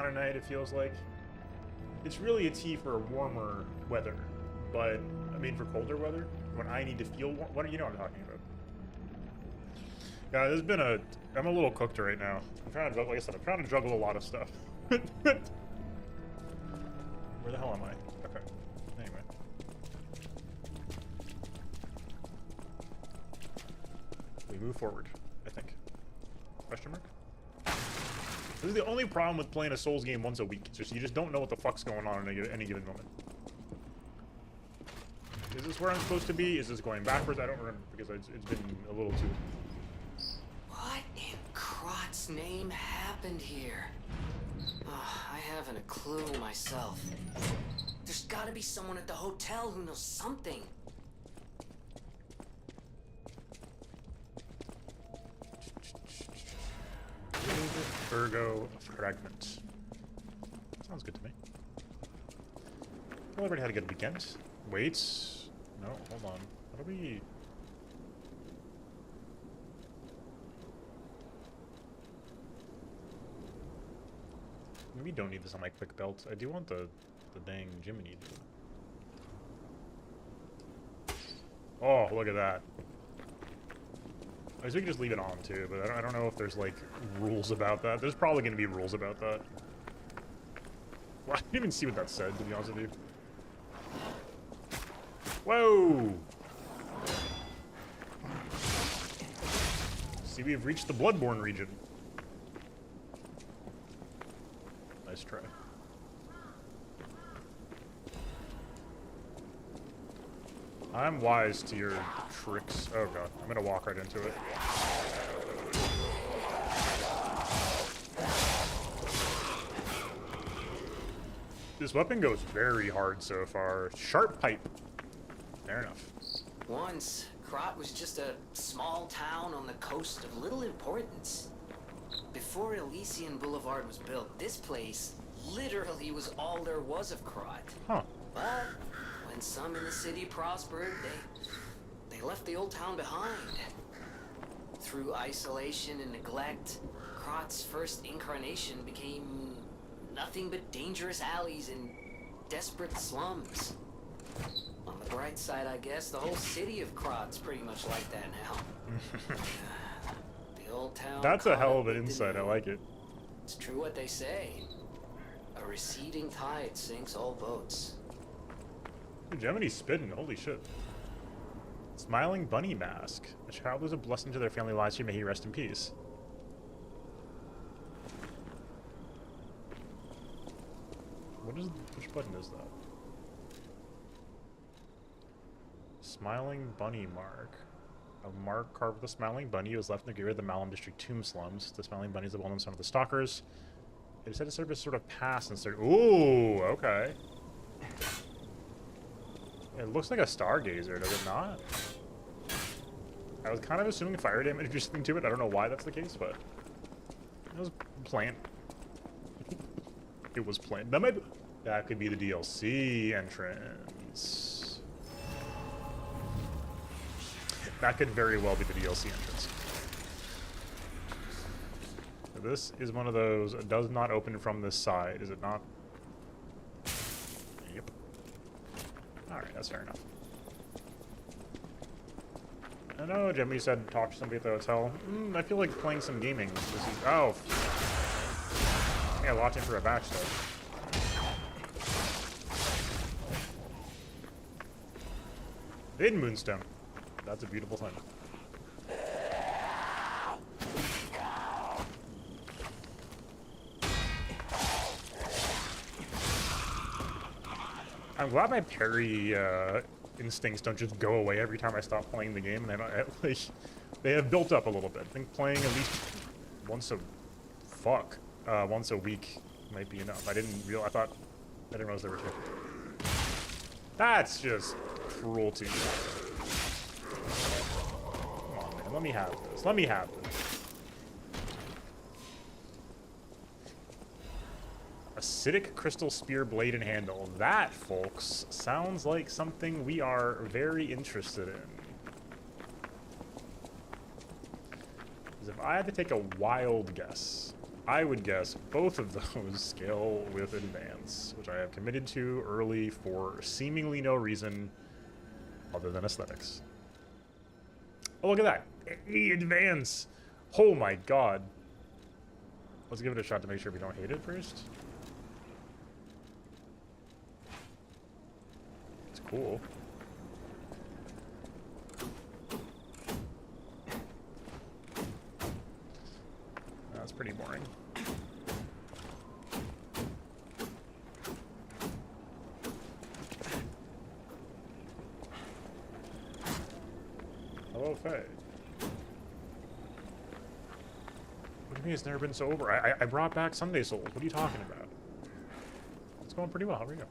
kind of night, it feels like. It's really a tea for warmer weather, but I mean for colder weather, when I need to feel warm. What, you know what I'm talking about. Yeah, there's been a... I'm a little cooked right now. I'm trying to, like I said, I'm trying to juggle a lot of stuff. Where the hell am I? Okay. Anyway. We move forward, I think. Question mark? This is the only problem with playing a Souls game once a week. It's just, you just don't know what the fuck's going on in any given moment. Is this where I'm supposed to be? Is this going backwards? I don't remember because it's been a little too... What in Crot's name happened here? Oh, I haven't a clue myself. There's gotta be someone at the hotel who knows something. Virgo fragment. Sounds good to me. Well, everybody had a good weekend. Wait. No, hold on. How do we... Maybe don't need this on my quick belt. I do want the dang Jiminy. Oh, look at that. I guess we can just leave it on too, but I don't know if there's like rules about that. There's probably going to be rules about that. Well, I didn't even see what that said, to be honest with you. Whoa! See, we've reached the Bloodborne region. Nice try. I'm wise to your tricks. Oh god, I'm gonna walk right into it. This weapon goes very hard so far. Sharp pipe. Fair enough. Once, Crot was just a small town on the coast of little importance. Before Elysian Boulevard was built, this place literally was all there was of Crot. Huh. But when some in the city prospered, they left the old town behind. Through isolation and neglect, Crot's first incarnation became nothing but dangerous alleys and desperate slums. On the bright side, I guess, the whole city of Crot's pretty much like that now. The old town... That's a hell of an insight, I like it. It's true what they say. A receding tide sinks all boats. Gemini's spitting, holy shit. Smiling bunny mask. A child was a blessing to their family lives, may he rest in peace. Which button is that? Smiling bunny mark. A mark carved with a smiling bunny was left in the grave of the Malum district tomb slums. The smiling bunny is the well-known son of the stalkers. It is said to serve as sort of past and start. Ooh, okay. It looks like a stargazer, does it not? I was kind of assuming fire damage or something to it. I don't know why that's the case, but it was planned. It was planned. That could be the DLC entrance. That could very well be the DLC entrance. So this is one of those. It does not open from this side, is it not? Yep. Alright, that's fair enough. I know Jimmy said talk to somebody at the hotel. I feel like playing some gaming. Oh. Yeah, locked in for a batch though. In Moonstone. That's a beautiful thing. I'm glad my parry instincts don't just go away every time I stop playing the game. And they have built up a little bit. I think playing at least once a week might be enough. I didn't realize there were two. That's just cruelty. Come on, man. Let me have this. Let me have this. Acidic crystal spear blade and handle. That, folks, sounds like something we are very interested in. Because if I had to take a wild guess, I would guess both of those scale with advance, which I have committed to early for seemingly no reason other than aesthetics. Oh, look at that. Hey, advance. Oh my god. Let's give it a shot to make sure we don't hate it first. It's cool. That's pretty boring. Hello, Faye. What do you mean it's never been so over? I brought back Sunday Souls. What are you talking about? It's going pretty well. How are you? I'm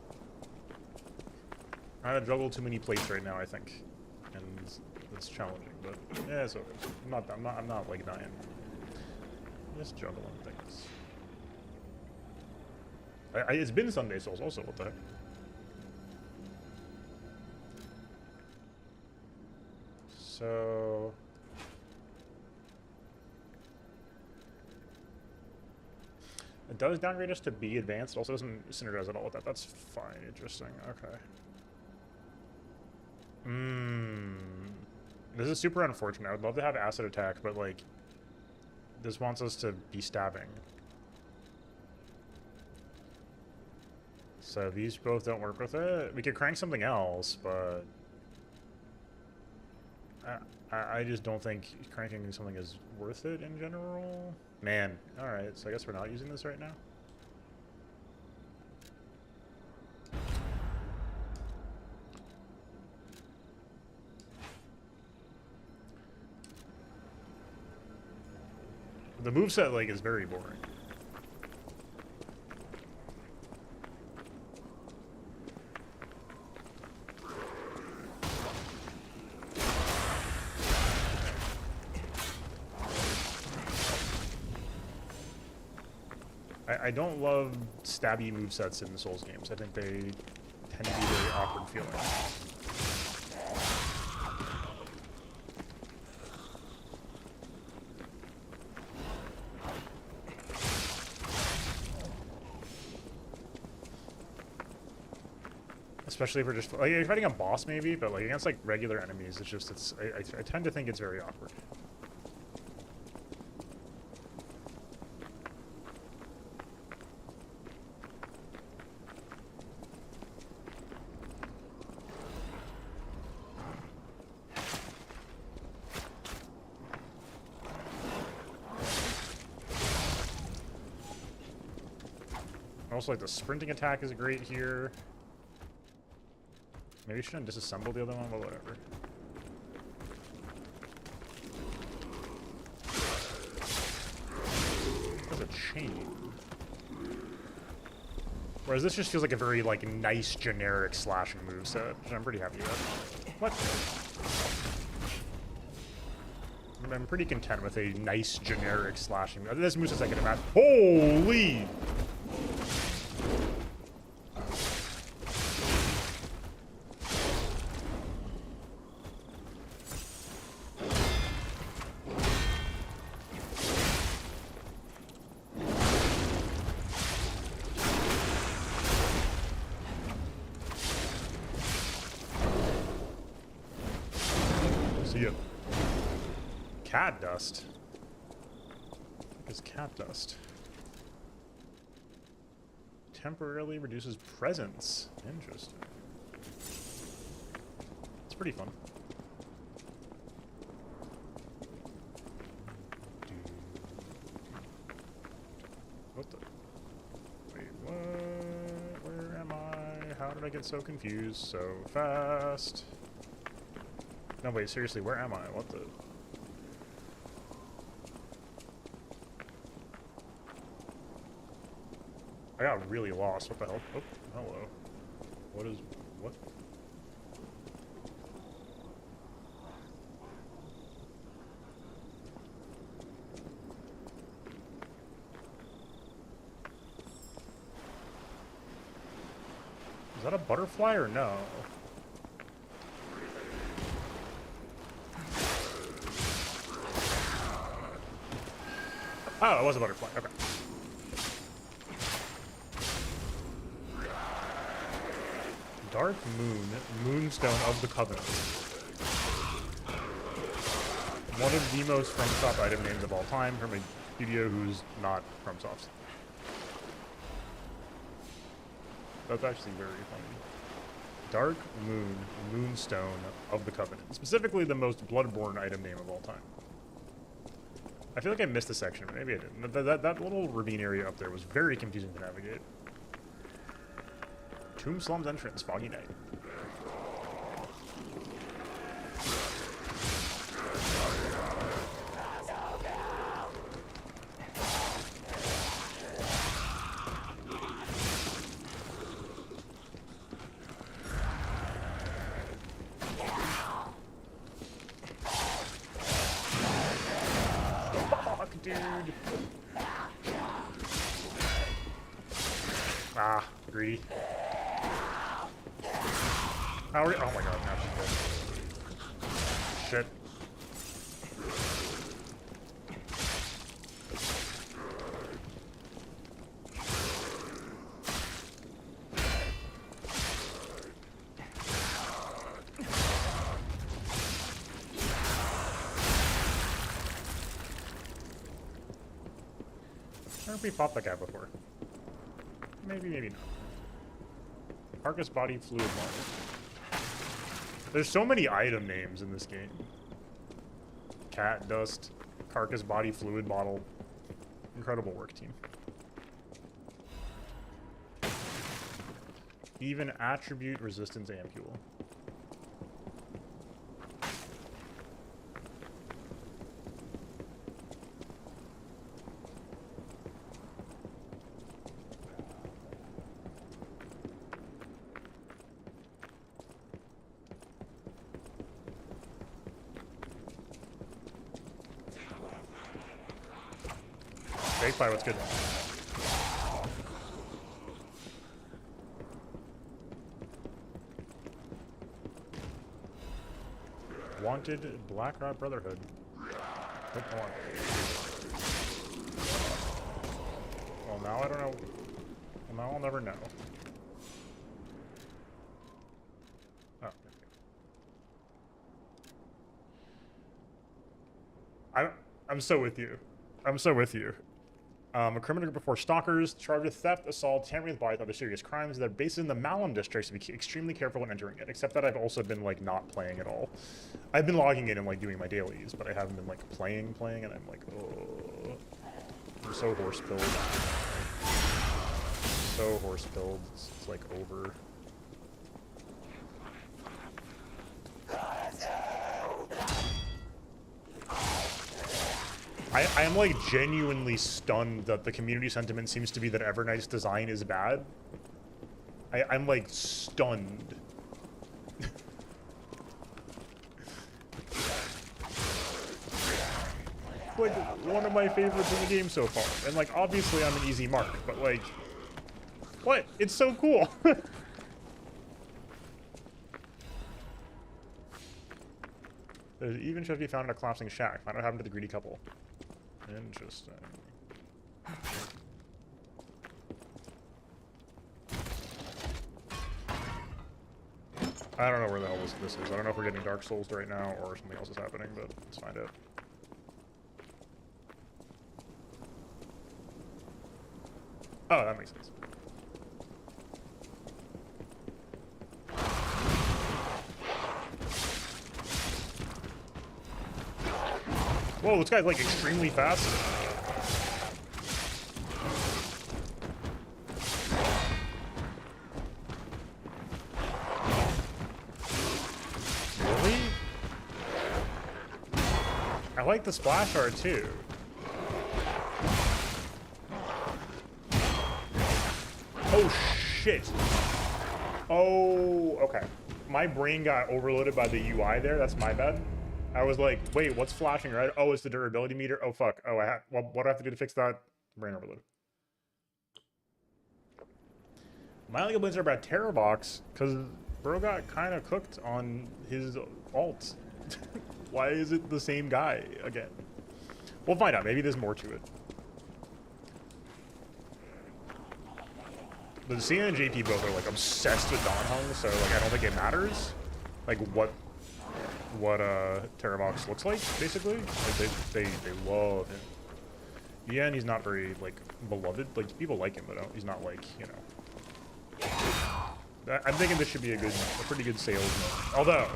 trying to juggle too many plates right now, I think. And it's challenging, but yeah, it's okay. I'm not like dying. Just juggling things. It's been Sunday Souls also, what the heck? So... It does downgrade us to B advanced, it also doesn't synergize at all with that. That's fine, interesting, okay. This is super unfortunate. I would love to have acid attack, but like... This wants us to be stabbing. So these both don't work with it. We could crank something else, but... I just don't think cranking something is worth it in general. Man, alright, so I guess we're not using this right now. The moveset, like, is very boring. I don't love stabby movesets in the Souls games. I think they tend to be very awkward feeling. Especially if we're just like you're fighting a boss maybe, but like against like regular enemies, it's just I tend to think it's very awkward. Also, like the sprinting attack is great here. Maybe you shouldn't disassemble the other one, but whatever. There's a chain. Whereas this just feels like a very like nice generic slashing moveset, which I'm pretty happy with. What? I'm pretty content with a nice generic slashing. This moveset's I can imagine. Holy! Cat dust? What is cat dust? Temporarily reduces presence. Interesting. It's pretty fun. What the? Wait, what? Where am I? How did I get so confused so fast? No, wait, seriously, where am I? What the? I got really lost. What the hell? Oh, hello. What is... what? Is that a butterfly or no? Oh, it was a butterfly. Okay. Dark Moon, Moonstone of the Covenant. One of the most FromSoft item names of all time from a studio who's not FromSoft. That's actually very funny. Dark Moon, Moonstone of the Covenant. Specifically the most Bloodborne item name of all time. I feel like I missed a section, but maybe I didn't. That little ravine area up there was very confusing to navigate. Tomb Slums entrance, Foggy Night. Dude. Ah, greedy. Oh my god, now she's dead. Shit. I don't know if we fought that guy before. Maybe, maybe not. Carcass Body Fluid Model. There's so many item names in this game. Cat Dust, Carcass Body Fluid Bottle. Incredible work, team. Even Attribute Resistance Ampule. Fake fire, what's good? Wanted Black Rod Brotherhood. Good point. Well, now I don't know. Well, now I'll never know. Oh. I'm so with you. I'm so with you. A criminal group of 4 stalkers charged with theft, assault, tampering with bodies, and other serious crimes. They're based in the Malum district, so be extremely careful when entering it. Except that I've also been like not playing at all. I've been logging in and like doing my dailies, but I haven't been like playing, and I'm like, oh, I'm so horse-pilled. So horse-pilled. It's like over. I am like genuinely stunned that the community sentiment seems to be that Evernight's design is bad. I'm like stunned. Like one of my favorites in the game so far. And like obviously I'm an easy mark, but like what? It's so cool. There's even should be found in a collapsing shack. Find out what happened to the greedy couple. Interesting. I don't know where the hell this is. I don't know if we're getting Dark Souls right now or something else is happening, but let's find out. Oh, that makes sense. Whoa, this guy's like extremely fast. Really? I like the splash art too. Oh shit. Oh, okay. My brain got overloaded by the UI there. That's my bad. I was like, wait, what's flashing, right? Oh, it's the durability meter. Oh, fuck. Oh, well, what do I have to do to fix that? Brain overload. My only complaints are about Terrorbox, because bro got kind of cooked on his alt. Why is it the same guy again? We'll find out. Maybe there's more to it. the CN and JP both are like obsessed with Don Hung, so like I don't think it matters, like what Terravox looks like, basically. Like they love him. Yeah, and he's not very like beloved. Like people like him, but he's not like, you know. I'm thinking this should be a pretty good salesman. Although,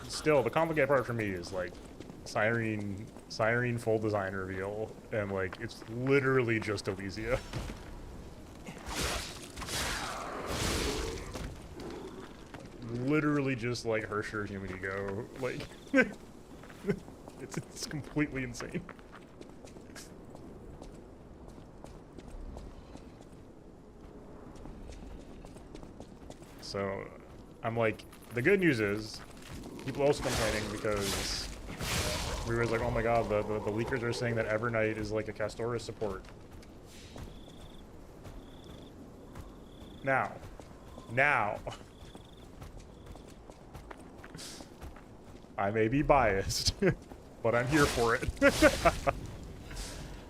still, the complicated part for me is like Cyrene full design reveal, and like it's literally just Elysia. Literally just like Hersher Human Ego. Like it's completely insane. So I'm like, the good news is people are also complaining because we were like, oh my god, the leakers are saying that Evernight is like a Castoris support. Now I may be biased, but I'm here for it.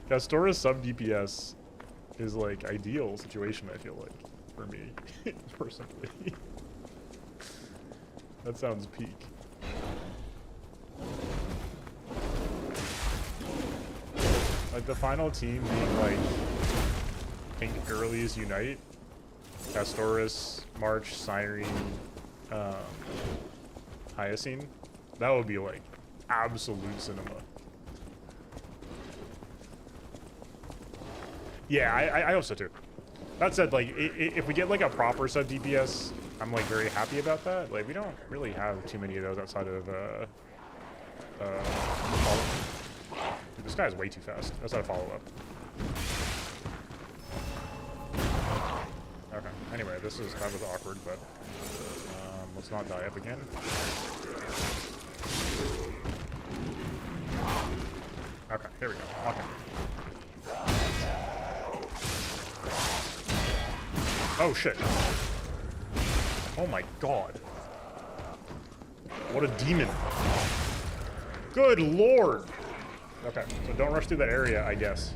Castoris sub DPS is like ideal situation, I feel like, for me, personally. That sounds peak. Like the final team being like Pink Girlies Unite, Castoris, March, Cyrene, Hyacine. That would be like absolute cinema. Yeah, I hope so too. That said, like if we get like a proper sub DPS, I'm like very happy about that. Like we don't really have too many of those outside of dude, this guy's way too fast. That's not a follow-up. Okay. Anyway, this is kind of awkward, but let's not die up again. Okay, here we go. Okay. Oh shit. Oh my god. What a demon. Good lord. Okay, so don't rush through that area, I guess.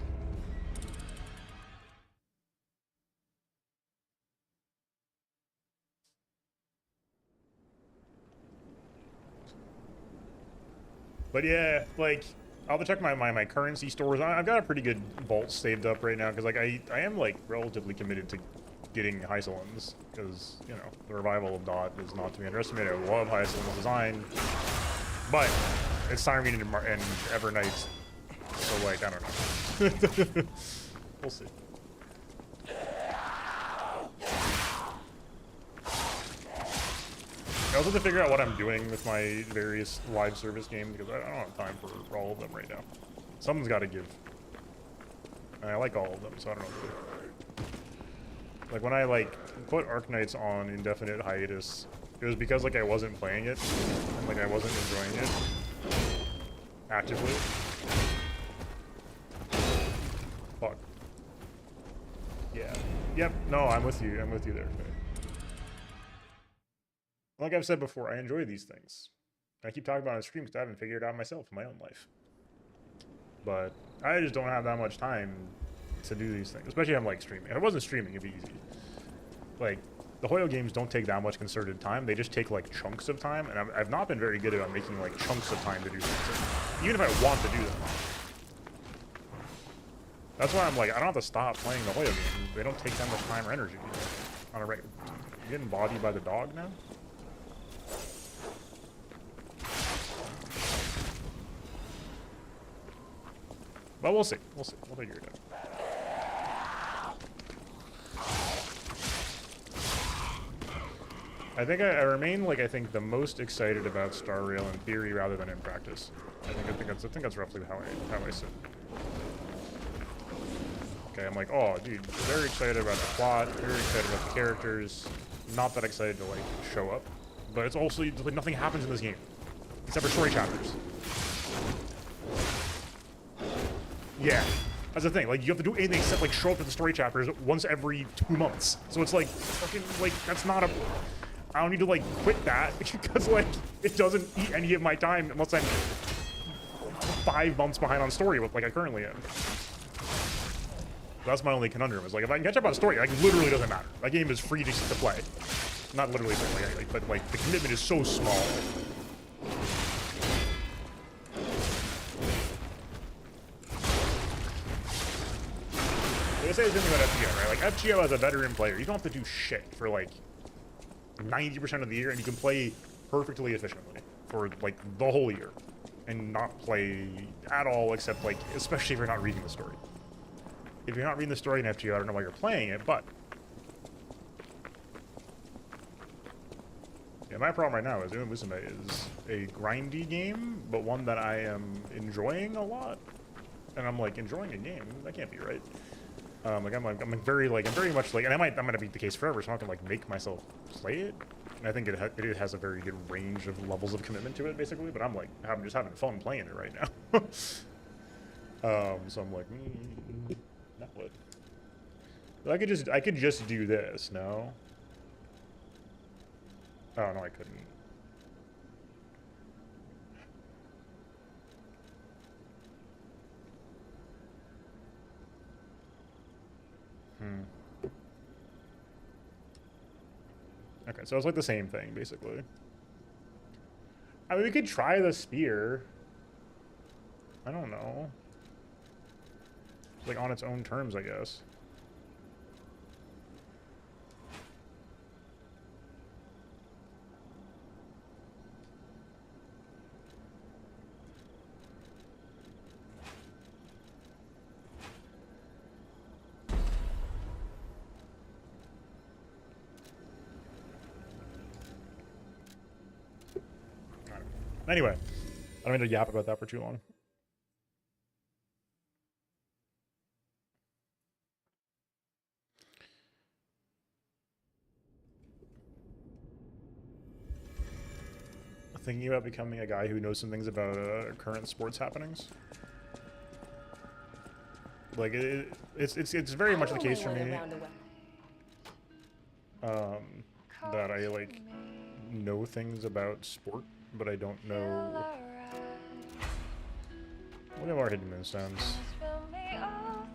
But yeah, like, I'll check my currency stores. I've got a pretty good vault saved up right now, because like I am like relatively committed to getting Hysolins, because, you know, the revival of Dot is not to be underestimated. I love Hysolin's design, but it's Cyrene and Evernight, so like, I don't know. We'll see. I also have to figure out what I'm doing with my various live service games, because I don't have time for all of them right now. Someone's got to give. And I like all of them, so I don't know what to do. Like when I like put Arknights on indefinite hiatus, it was because like I wasn't playing it, and like I wasn't enjoying it actively. Fuck. Yeah. Yep. No, I'm with you. I'm with you there, Faye. Like I've said before, I enjoy these things. I keep talking about it on stream because I haven't figured it out myself in my own life. But I just don't have that much time to do these things, especially if I'm like streaming. If I wasn't streaming, it'd be easy. Like, the Hoyo games don't take that much concerted time. They just take like chunks of time, and I've not been very good about making like chunks of time to do something, even if I want to do them. That's why I'm like, I don't have to stop playing the Hoyo games. They don't take that much time or energy on a regular. You getting bodied by the dog now? But we'll see. We'll see. We'll figure it out. I think I remain like I think the most excited about Star Rail in theory rather than in practice. I think that's roughly how I sit. Okay, I'm like, oh dude, very excited about the plot, very excited about the characters, not that excited to like show up. But it's also like nothing happens in this game. Except for story chapters. Yeah. That's the thing, like you have to do anything except like show up to the story chapters once every 2 months. So it's like fucking like that's not a I don't need to like quit that because like it doesn't eat any of my time unless I'm 5 months behind on story with like I currently am. That's my only conundrum. Is like if I can catch up on story, like literally doesn't matter. That game is free to play. Not literally, but like the commitment is so small. They say the same thing about FGO, right? Like FGO as a veteran player, you don't have to do shit for like 90% of the year, and you can play perfectly efficiently for like the whole year, and not play at all, except like, especially if you're not reading the story. If you're not reading the story in FGO, I don't know why you're playing it, but yeah, my problem right now is Uma Musume is a grindy game, but one that I am enjoying a lot. And I'm like, enjoying a game? That can't be right. I'm very much like, and I'm gonna be the case forever, so I'm not gonna like make myself play it. And I think it has a very good range of levels of commitment to it, basically. But I'm like, I'm just having fun playing it right now. So I'm like, now what? But I could just do this, no? Oh no, I couldn't. Okay, so it's like the same thing, basically. I mean, we could try the spear. I don't know. Like, on its own terms, I guess. Anyway, I don't need to yap about that for too long. Thinking about becoming a guy who knows some things about current sports happenings. Like it's very much the case for me. That I like know things about sport, but I don't know. Look at our hidden moonstones.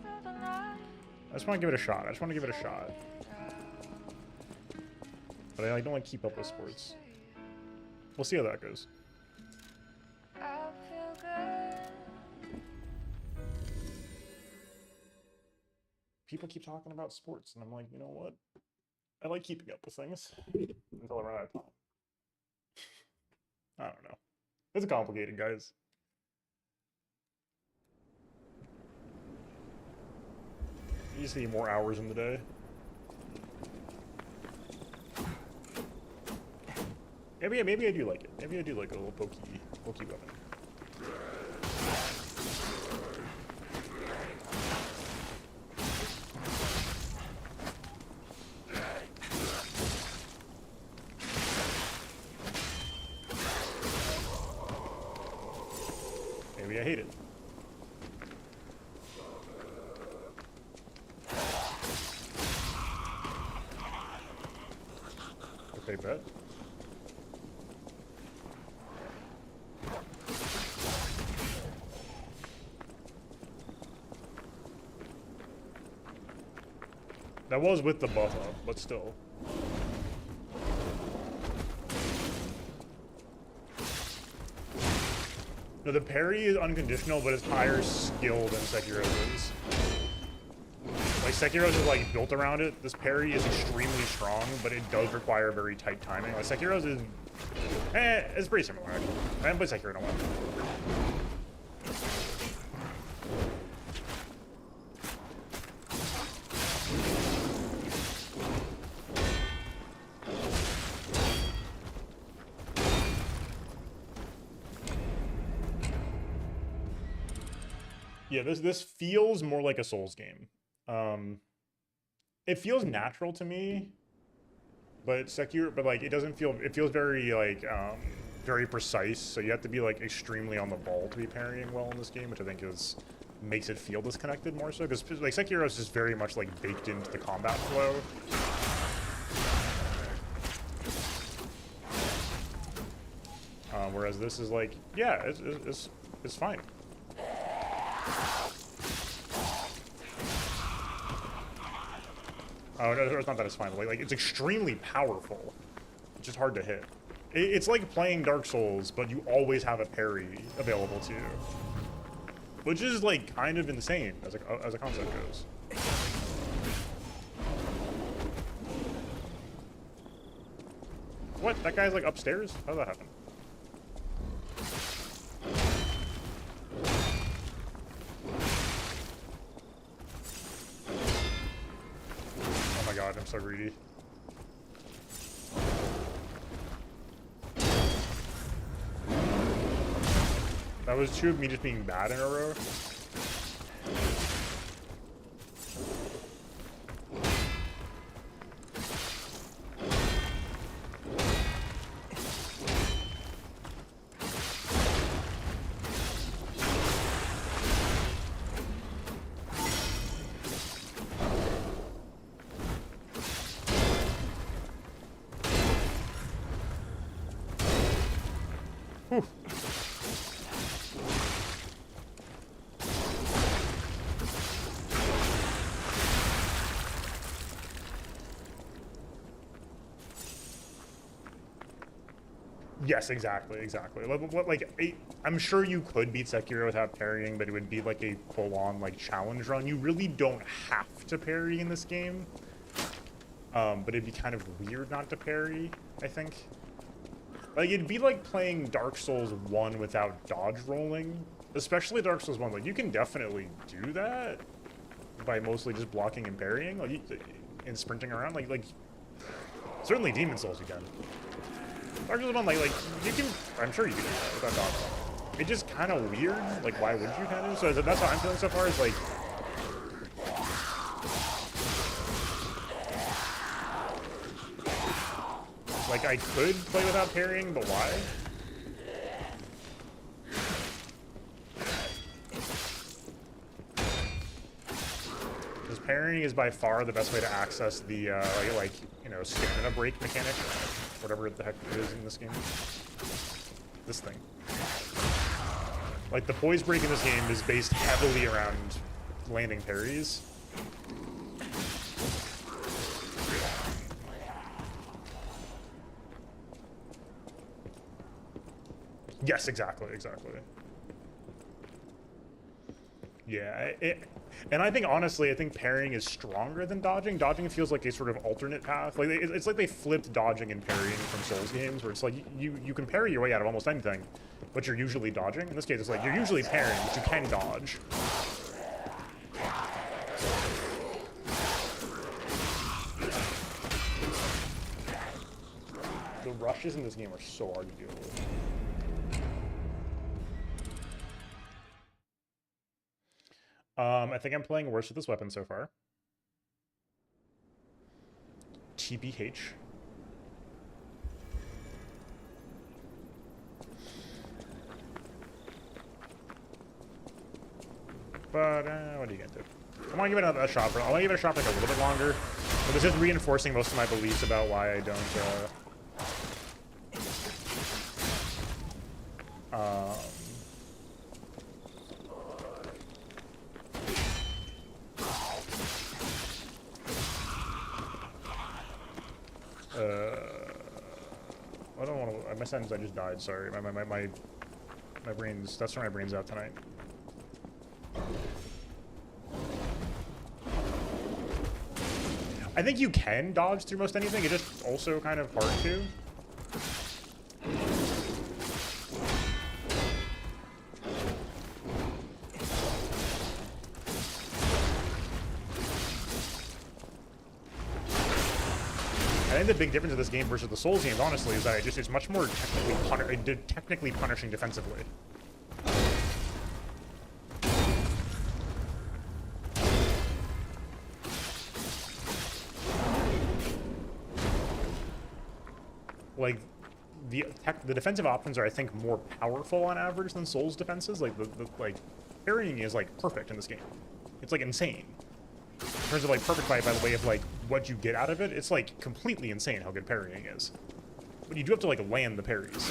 I just want to give it a shot. But I like, don't like keep up with sports. We'll see how that goes. People keep talking about sports, and I'm like, you know what? I like keeping up with things until I run out of time. I don't know. It's complicated, guys. You just need more hours in the day. Maybe I do like it. Maybe I do like a little pokey weapon. Maybe I hate it. Okay, bet. That was with the buff up, but still. No, the parry is unconditional, but it's higher skill than Sekiro's is. Like, Sekiro's is, like, built around it. This parry is extremely strong, but it does require very tight timing. Like, Sekiro's is... it's pretty similar, actually. I haven't played Sekiro in a while. Yeah, this feels more like a Souls game. It feels natural to me, but Sekiro, but like it doesn't feel. It feels very like very precise. So you have to be like extremely on the ball to be parrying well in this game, which I think makes it feel disconnected more so. Because like Sekiro is just very much like baked into the combat flow. Whereas this is like, yeah, it's fine. Oh, no, it's not that it's fine. Like it's extremely powerful. It's just hard to hit. It's like playing Dark Souls, but you always have a parry available to you. Which is, like, kind of insane as a concept goes. What? That guy's, like, upstairs? How did that happen? Oh my god, I'm so greedy. That was two of me just being bad in a row. Whew. Yes, exactly. Like, I'm sure you could beat Sekiro without parrying, but it would be like a full-on like challenge run. You really don't have to parry in this game, but it'd be kind of weird not to parry, I think. Like, it'd be like playing Dark Souls 1 without dodge rolling, especially Dark Souls 1. Like, you can definitely do that by mostly just blocking and parrying, like, and sprinting around. Like certainly Demon Souls you can. Dark Souls 1, like, you can, I'm sure you can do that without dodge. It's just kind of weird, like, why would you kind of? So that's how I'm feeling so far, is like, I could play without parrying, but why? Because parrying is by far the best way to access the, like, you know, stamina break mechanic, whatever the heck it is in this game. This thing. Like, the poise break in this game is based heavily around landing parries. Yes, exactly. Yeah, and I think, honestly, I think parrying is stronger than dodging. Dodging feels like a sort of alternate path. Like, it's like they flipped dodging and parrying from Souls games, where it's like you can parry your way out of almost anything, but you're usually dodging. In this case, it's like you're usually parrying, but you can dodge. The rushes in this game are so hard to deal with. I think I'm playing worse with this weapon so far. TBH. But, what are you gonna do? I want to give it a shot. I want to give it a shot for like a little bit longer. But this is reinforcing most of my beliefs about why I don't, I don't want to. My sentence, I just died. Sorry, my brain's. That's where my brain's at tonight. I think you can dodge through most anything. It's just also kind of hard to. I think the big difference of this game versus the Souls games, honestly, is that it's much more technically punishing defensively. Like, the defensive options are, I think, more powerful on average than Souls defenses. Like, like, parrying is, like, perfect in this game. It's, like, insane. In terms of, like, perfect by the way of, like, what you get out of it, it's, like, completely insane how good parrying is. But you do have to, like, land the parries.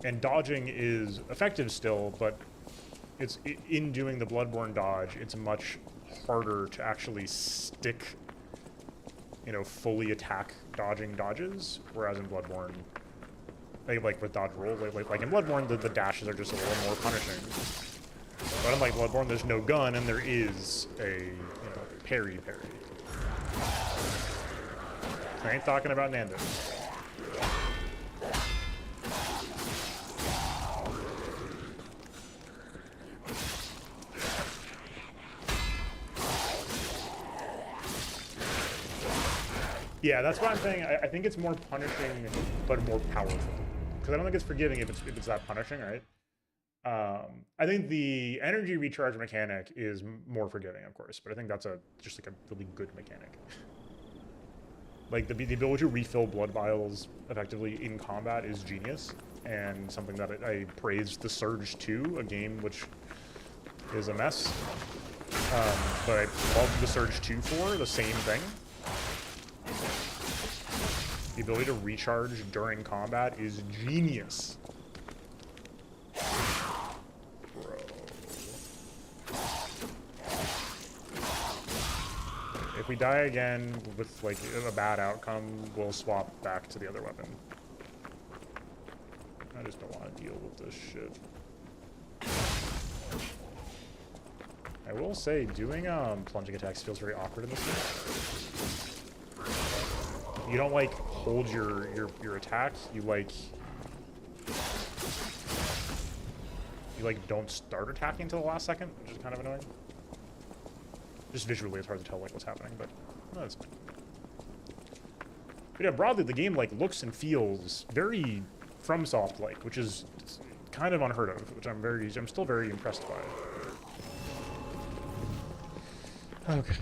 And dodging is effective still, but it's in doing the Bloodborne dodge, it's much harder to actually stick, you know, fully attack dodging dodges, whereas in Bloodborne, like with dodge roll, like in Bloodborne, the dashes are just a little more punishing. But unlike Bloodborne, there's no gun, and there is a, you know, parry. I ain't talking about Nando's. Yeah, that's what I'm saying. I think it's more punishing, but more powerful. Because I don't think it's forgiving if it's that punishing, right? I think the energy recharge mechanic is more forgiving, of course, but I think that's just like a really good mechanic. Like the ability to refill blood vials effectively in combat is genius, and something that I praised the Surge 2, a game which is a mess. But I love the Surge 2 for the same thing. The ability to recharge during combat is genius. Bro. If we die again with like a bad outcome, we'll swap back to the other weapon. I just don't want to deal with this shit. I will say, doing plunging attacks feels very awkward in this game. You don't like hold your attack. You like don't start attacking until the last second, which is kind of annoying. Just visually, it's hard to tell like what's happening, but no, that's fine. But yeah, broadly, the game like looks and feels very FromSoft-like, which is kind of unheard of, which I'm still very impressed by. Okay,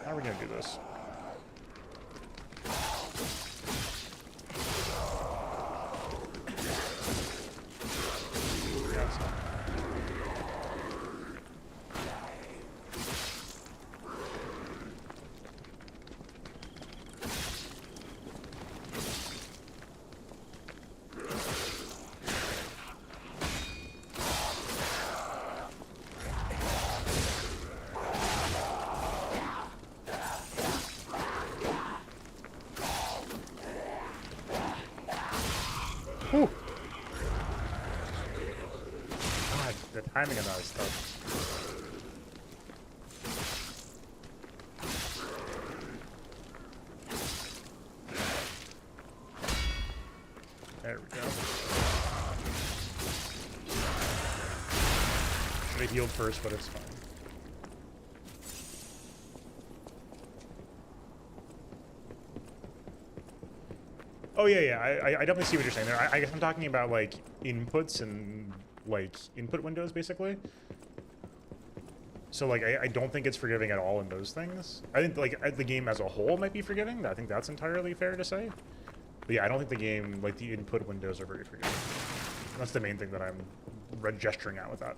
how are we gonna do this? Whew. God, the timing of that is tough. There we go. Should have healed first, but it's fine. Oh yeah, I definitely see what you're saying there. I guess I'm talking about like inputs and like input windows basically. So like I don't think it's forgiving at all in those things. I think like the game as a whole might be forgiving. I think that's entirely fair to say. But yeah, I don't think the game, like the input windows are very forgiving. That's the main thing that I'm gesturing at with that.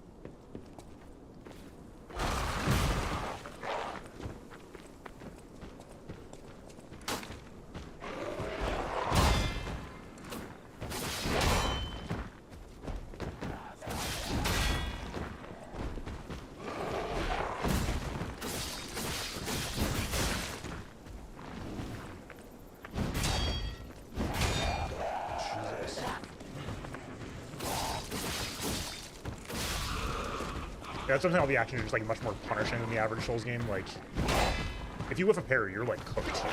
Yeah, that's something all the actions are just like much more punishing than the average Souls game. Like, if you whiff a parry, you're like cooked.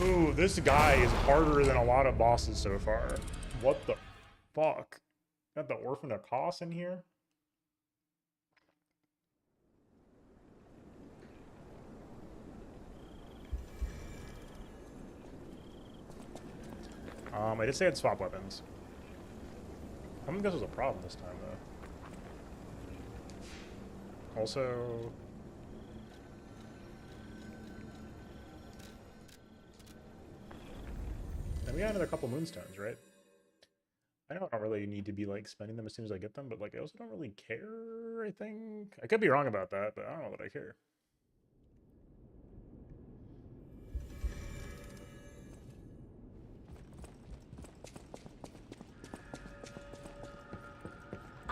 Ooh, this guy is harder than a lot of bosses so far. What the fuck? Got the Orphan of Kos in here? I did say I'd swap weapons. I don't think this was a problem this time, though. Also... And we got another couple Moonstones, right? I know I don't really need to be, like, spending them as soon as I get them, but, like, I also don't really care, I think. I could be wrong about that, but I don't know that I care.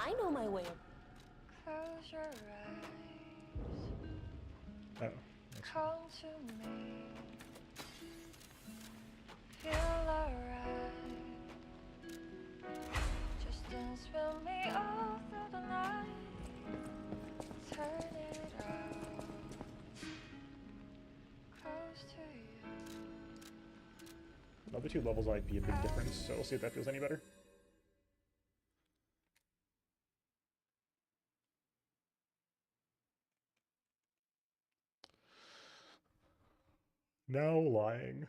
I know my way. Close your eyes. Oh. Come to me. Feel alright. Just dance with me all through the night. Turn it out. Close to you. Another 2 levels might be a big difference, so we'll see if that feels any better. Now lying.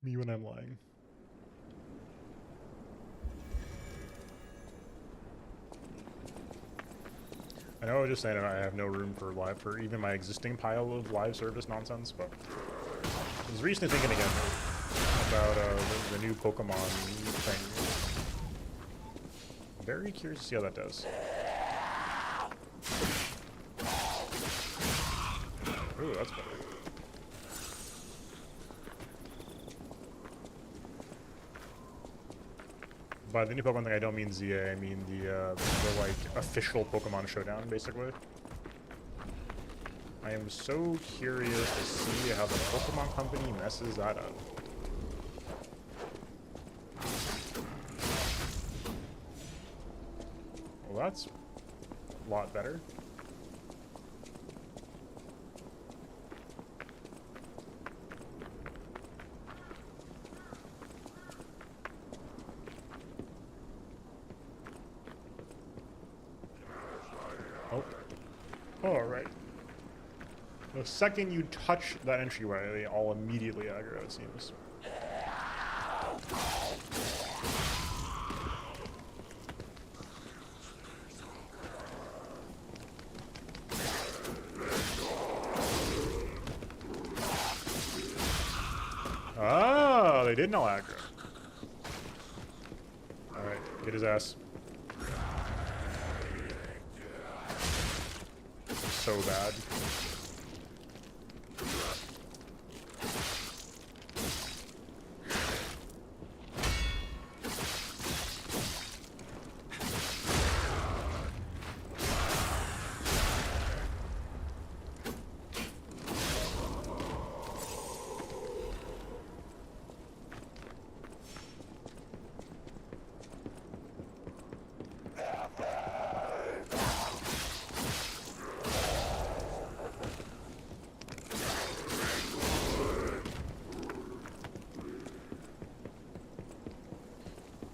Me when I'm lying. I know I was just saying I have no room for even my existing pile of live service nonsense, but I was recently thinking again about the new Pokemon thing. Very curious to see how that does. Ooh, that's better. By the new Pokemon thing, I don't mean ZA, I mean the like official Pokemon Showdown, basically. I am so curious to see how the Pokemon Company messes that up. Well, that's a lot better. Oh. Alright. The second you touch that entryway, they all immediately aggro, it seems. Ah, they did no aggro. Alright, get his ass. So bad.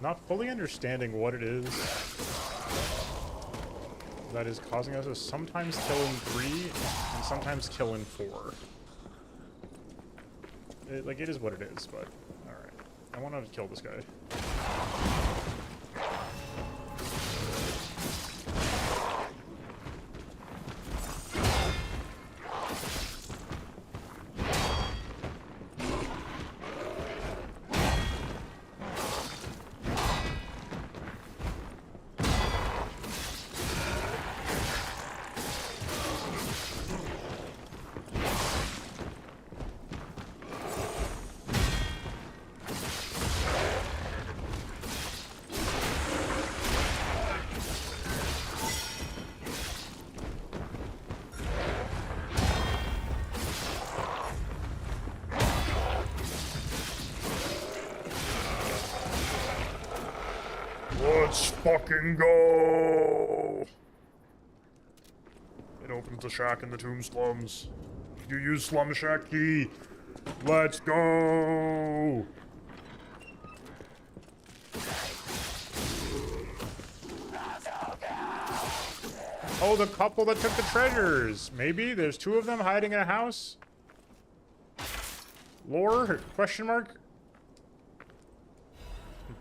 Not fully understanding what it is that is causing us to sometimes kill in 3 and sometimes kill in 4. It is what it is, but alright. I want to kill this guy. Let's fucking go! It opens the shack in the tomb slums. You use slum shack key. Let's go! Oh, the couple that took the treasures. Maybe there's 2 of them hiding in a house. Lore? Question mark?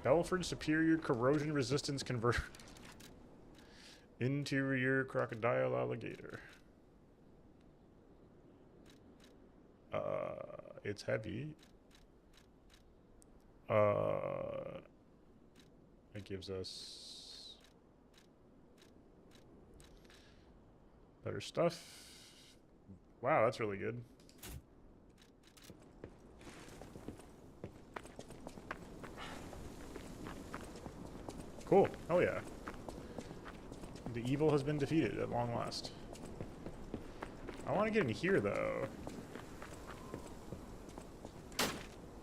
Belford Superior Corrosion Resistance Converter. Interior Crocodile Alligator. It's heavy. It gives us better stuff. Wow, that's really good. Cool. Hell yeah. The evil has been defeated at long last. I want to get in here, though.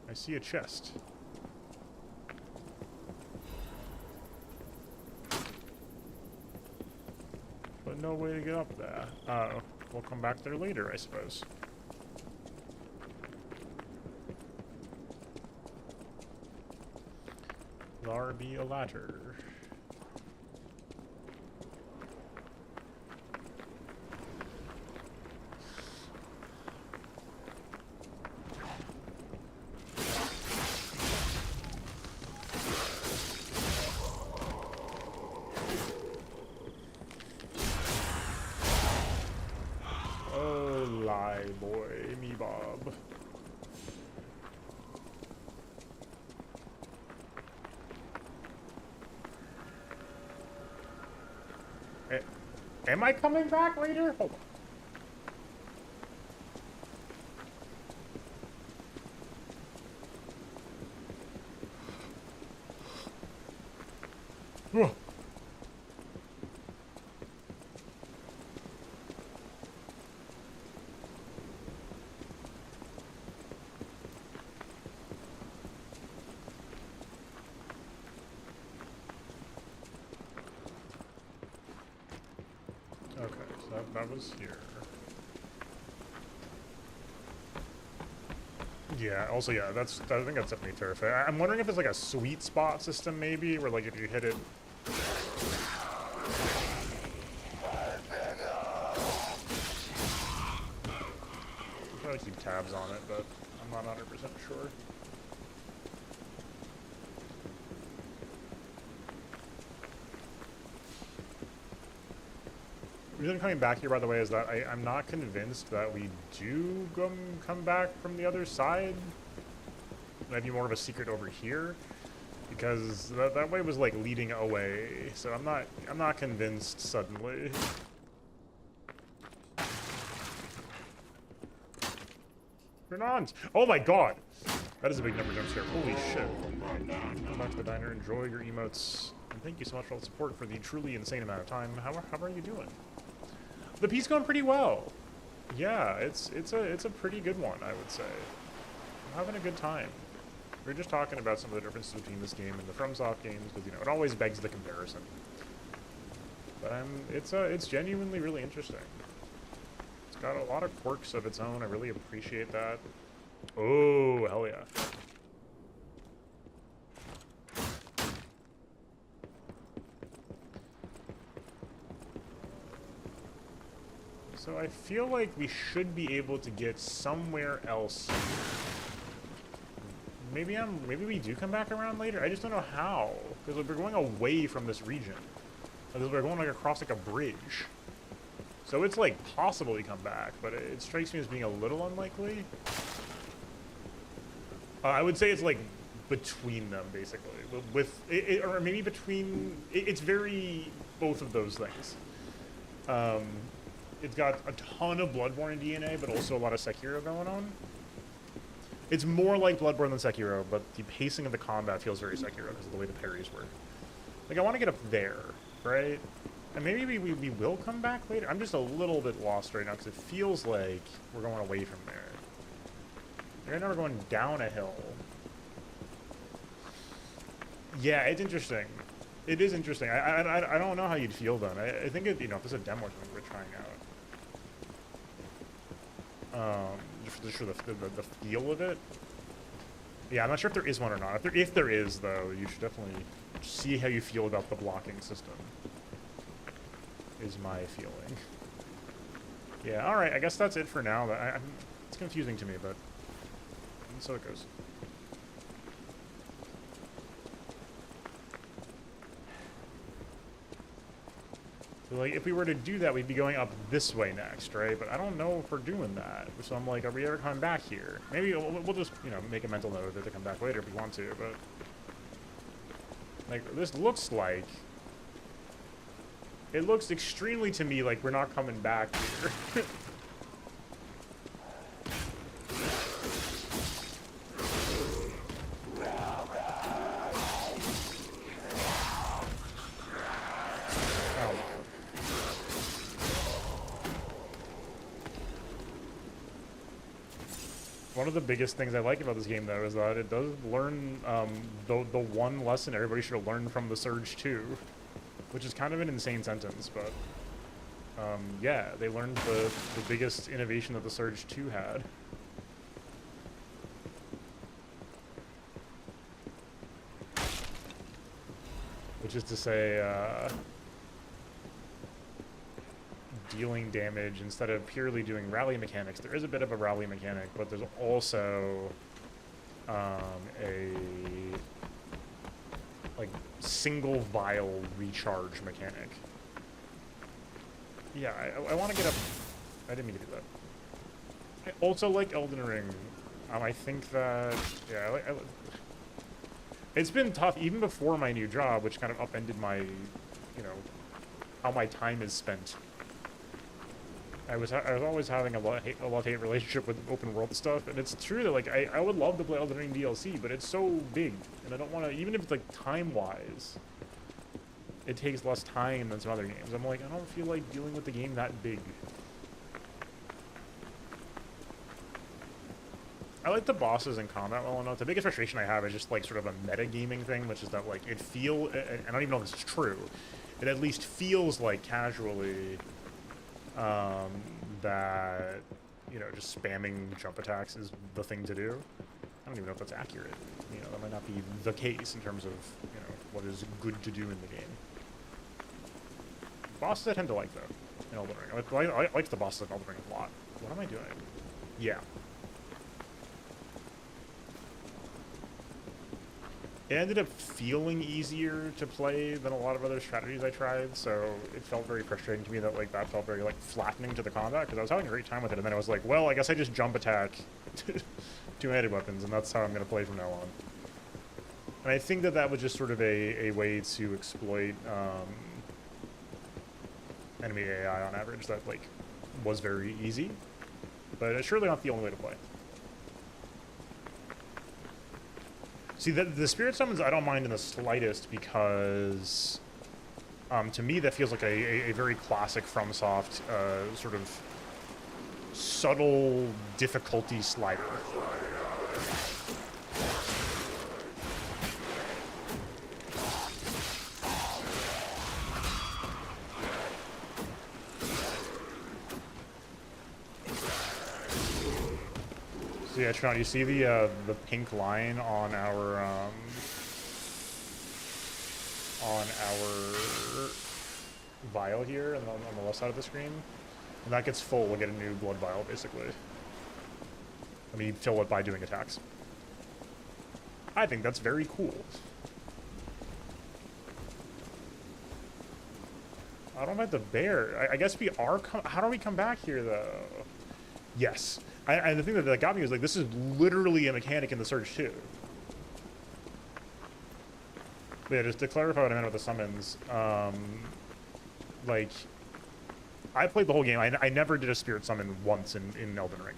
I see a chest. But no way to get up there. Oh, we'll come back there later, I suppose. There be a ladder. Oh, lie, boy, me Bob. Am I coming back later? Hold on. Ugh. Okay, so that was here. Yeah, also, yeah, I think that's definitely terrifying. I'm wondering if it's like a sweet spot system, maybe, where like if you hit it... I'll probably keep tabs on it, but I'm not 100% sure. The reason I'm coming back here, by the way, is that I'm not convinced that we do come back from the other side. Maybe more of a secret over here, because that way was like leading away. So I'm not convinced suddenly. Fernand! Oh my god! That is a big number jump scare. Holy shit. Come back to the diner, enjoy your emotes. And thank you so much for all the support for the truly insane amount of time. How are you doing? The piece going pretty well. Yeah, it's a pretty good one, I would say. I'm having a good time. We were just talking about some of the differences between this game and the FromSoft games, because you know it always begs the comparison. But it's genuinely really interesting. It's got a lot of quirks of its own. I really appreciate that. Oh, hell yeah. So I feel like we should be able to get somewhere else. Maybe we do come back around later. I just don't know how, because we're going away from this region. Because we're going like across like a bridge. So it's like possible we come back, but it strikes me as being a little unlikely. I would say it's like between them, basically, or maybe between. It's very both of those things. It's got a ton of Bloodborne DNA, but also a lot of Sekiro going on. It's more like Bloodborne than Sekiro, but the pacing of the combat feels very Sekiro because of the way the parries work. Like, I want to get up there, right? And maybe we will come back later. I'm just a little bit lost right now because it feels like we're going away from there. Right now we're going down a hill. Yeah, it's interesting. It is interesting. I don't know how you'd feel then. I think if this is a demo or something we're trying out. Just for the feel of it. Yeah, I'm not sure if there is one or not. If there is, though, you should definitely see how you feel about the blocking system. Is my feeling. Yeah, alright, I guess that's it for now. It's confusing to me, but so it goes. So, like, if we were to do that, we'd be going up this way next, right? But I don't know if we're doing that. So I'm like, are we ever coming back here? Maybe we'll just, make a mental note that to come back later if we want to, but... Like, this looks like... It looks extremely to me like we're not coming back here. One of the biggest things I like about this game, though, is that it does learn the one lesson everybody should have learned from the Surge 2, which is kind of an insane sentence, but yeah, they learned the biggest innovation that the Surge 2 had. Which is to say, dealing damage instead of purely doing rally mechanics. There is a bit of a rally mechanic, but there's also a like single vial recharge mechanic. Yeah, I want to get up. I didn't mean to do that. I also like Elden Ring. I think that yeah, it's been tough even before my new job, which kind of upended my, you know, how my time is spent. I was always having a love-hate relationship with open world stuff, and it's true that like I would love to play Elden Ring DLC, but it's so big, and I don't want to, even if it's like time-wise, it takes less time than some other games. I'm like, I don't feel like dealing with the game that big. I like the bosses in combat well enough. The biggest frustration I have is just like sort of a metagaming thing, which is that like and I don't even know if this is true. It at least feels like casually that, you know, just spamming jump attacks is the thing to do. I don't even know if that's accurate. You know, that might not be the case in terms of, you know, what is good to do in the game. Bosses I tend to like, though, in Elden Ring. I like the bosses in Elden Ring a lot. What am I doing? Yeah. It ended up feeling easier to play than a lot of other strategies I tried, so it felt very frustrating to me that like that felt very like flattening to the combat, because I was having a great time with it, and then I was like, well, I guess I just jump attack two-handed weapons, and that's how I'm going to play from now on. And I think that that was just sort of a way to exploit enemy AI on average that like was very easy, but it's surely not the only way to play. See, the spirit summons I don't mind in the slightest, because to me that feels like a very classic FromSoft sort of subtle difficulty slider. So yeah, Tron, you see the pink line on our vial here on the left side of the screen? When that gets full, we'll get a new blood vial, basically. I mean, fill it by doing attacks. I think that's very cool. I don't have the bear. I guess we are. How do we come back here, though? Yes. And the thing that got me was like, this is literally a mechanic in the Surge 2. But yeah, just to clarify what I meant with the summons, like, I played the whole game. I never did a spirit summon once in Elden Ring.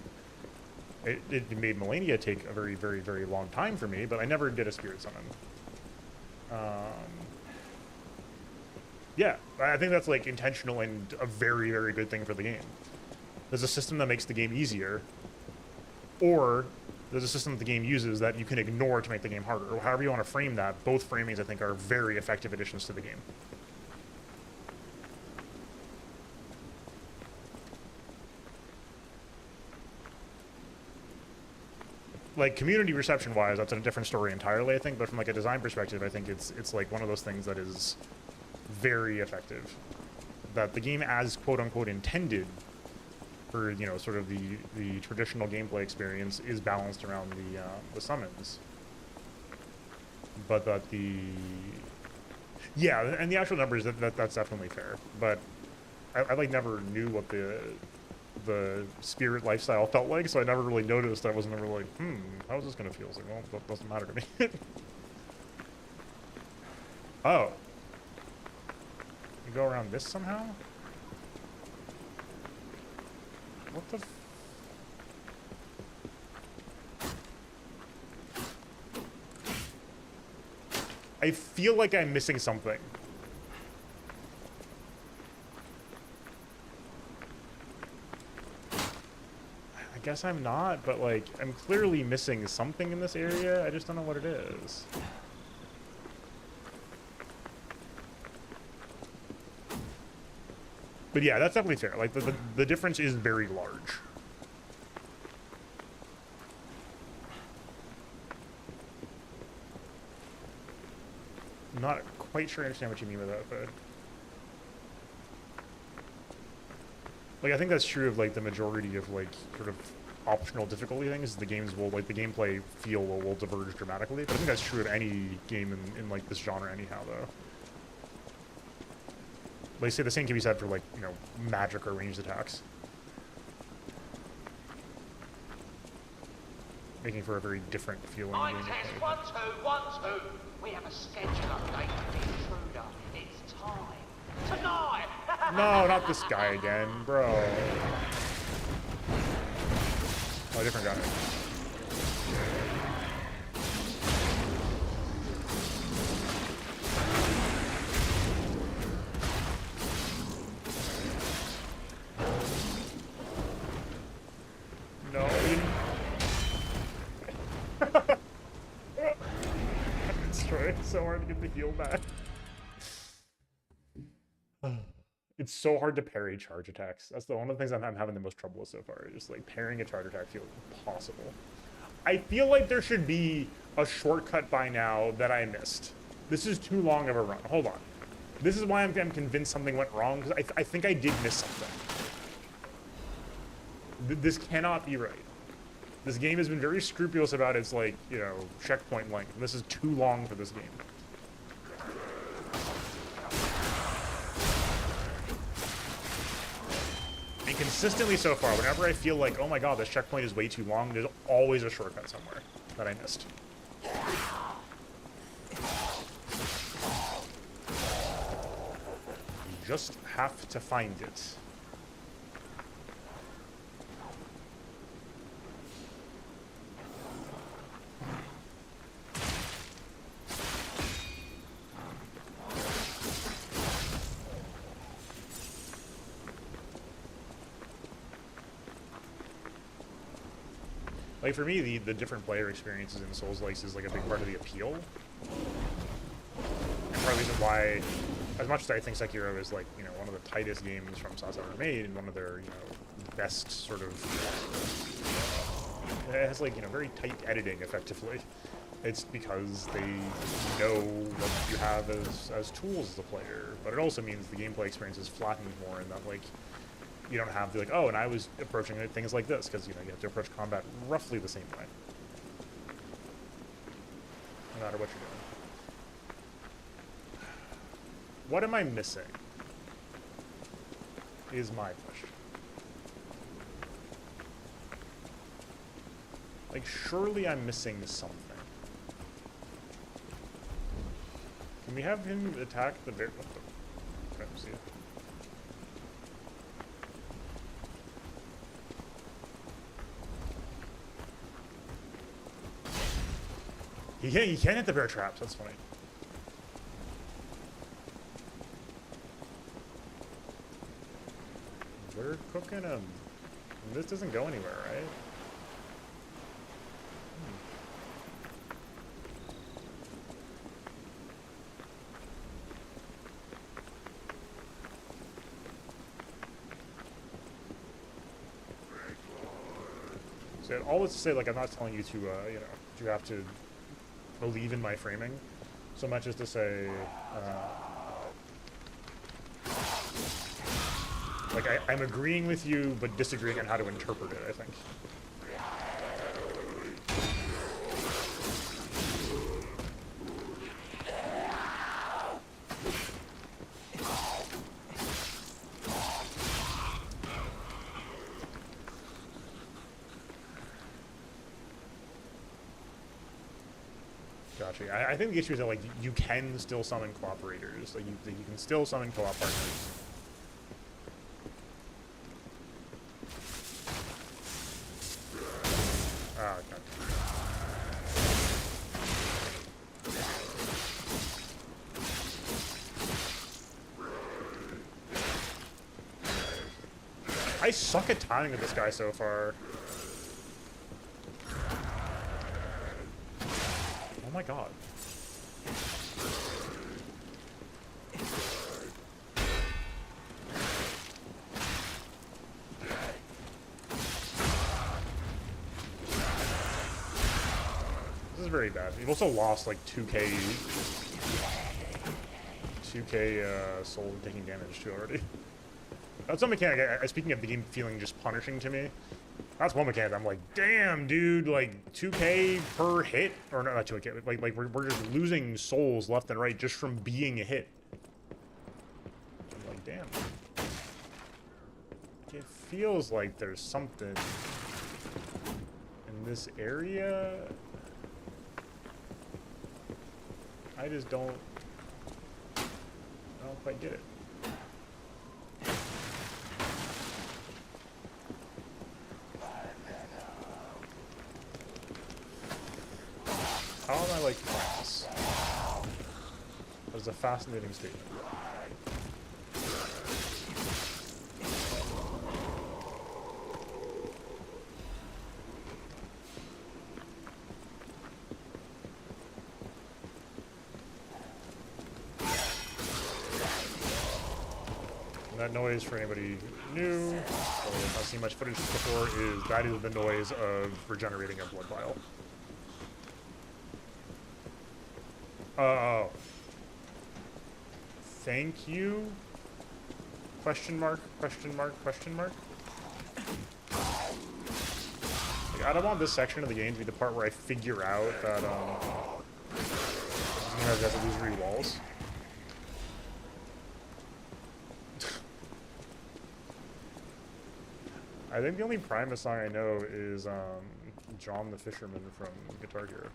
It made Melania take a very, very, very long time for me, but I never did a spirit summon. Yeah, I think that's like intentional and a very, very good thing for the game. There's a system that makes the game easier, or there's a system that the game uses that you can ignore to make the game harder, or however you want to frame that. Both framings, I think, are very effective additions to the game. Like, community reception-wise, that's a different story entirely, I think, but from like a design perspective, I think it's like one of those things that is very effective. That the game as quote-unquote intended for, you know, sort of the traditional gameplay experience is balanced around the summons. But that yeah, and the actual numbers, that's definitely fair. But I like never knew what the spirit lifestyle felt like, so I never really noticed. I wasn't ever like, how is this gonna feel? It's like, well, that doesn't matter to me. Oh. You go around this somehow? What the I feel like I'm missing something. guess I'm not, but like, I'm clearly missing something in this area. I just don't know what it is. But yeah, that's definitely fair. Like, the difference is very large. I'm not quite sure I understand what you mean by that, but... Like, I think that's true of, like, the majority of, like, sort of optional difficulty things. The games will, like, the gameplay feel will diverge dramatically. But I think that's true of any game in like, this genre anyhow, though. Like, say the same can be said for, like, you know, magic or ranged attacks. Making for a very different feeling Mine game. test 1 2 1 2. We have a schedule update for the intruder. It's time. Tonight! No, not this guy again, bro. Oh, different guy. No. It's trying so hard to get the heal back. It's so hard to parry charge attacks. That's one of the things I'm having the most trouble with so far. Just like parrying a charge attack feels impossible. I feel like there should be a shortcut by now that I missed. This is too long of a run. Hold on. This is why I'm convinced something went wrong, because I think I did miss something. This cannot be right. This game has been very scrupulous about its, like, you know, checkpoint length. This is too long for this game. And consistently so far, whenever I feel like, oh my god, this checkpoint is way too long, there's always a shortcut somewhere that I missed. You just have to find it. Like, for me, the different player experiences in Souls-likes is, like, a big part of the appeal. And part of the reason why, as much as I think Sekiro is, like, you know, one of the tightest games from Souls ever made, and one of their, you know, best sort of... It has, like, you know, very tight editing, effectively. It's because they know what you have as tools as a player. But it also means the gameplay experience is flattened more in that, like, you don't have to, like, oh, and I was approaching things like this, because, you know, you have to approach combat roughly the same way. No matter what you're doing. What am I missing? Is my question. Like, surely I'm missing something. Can we have him attack the bear? What the? Okay, see it. He can hit the bear traps, that's funny. We're cooking him. This doesn't go anywhere, right? So all this to say, like, I'm not telling you to, you know, you have to believe in my framing, so much as to say, like, I'm agreeing with you, but disagreeing on how to interpret it, I think. Gotcha. I think the issue is that, like, you can still summon cooperators. Like, you can still summon co-op partners. Ah, okay. I suck at timing with this guy so far. my god. This is very bad. We've also lost like 2k soul taking damage too already. That's one mechanic. Speaking of the game feeling just punishing to me, that's one mechanic. I'm like, damn, dude, like 2k per hit, or no, not 2k. Like we're just losing souls left and right just from being a hit. I'm like, damn. It feels like there's something in this area. I just don't quite get it. How am I like this? That is a fascinating statement. And that noise, for anybody new, or has not seen much footage before, that is the noise of regenerating a blood vial. Oh. Thank you? Question mark, question mark, question mark? Like, I don't want this section of the game to be the part where I figure out that, you have illusory walls. I think the only Primus song I know is, John the Fisherman from Guitar Hero.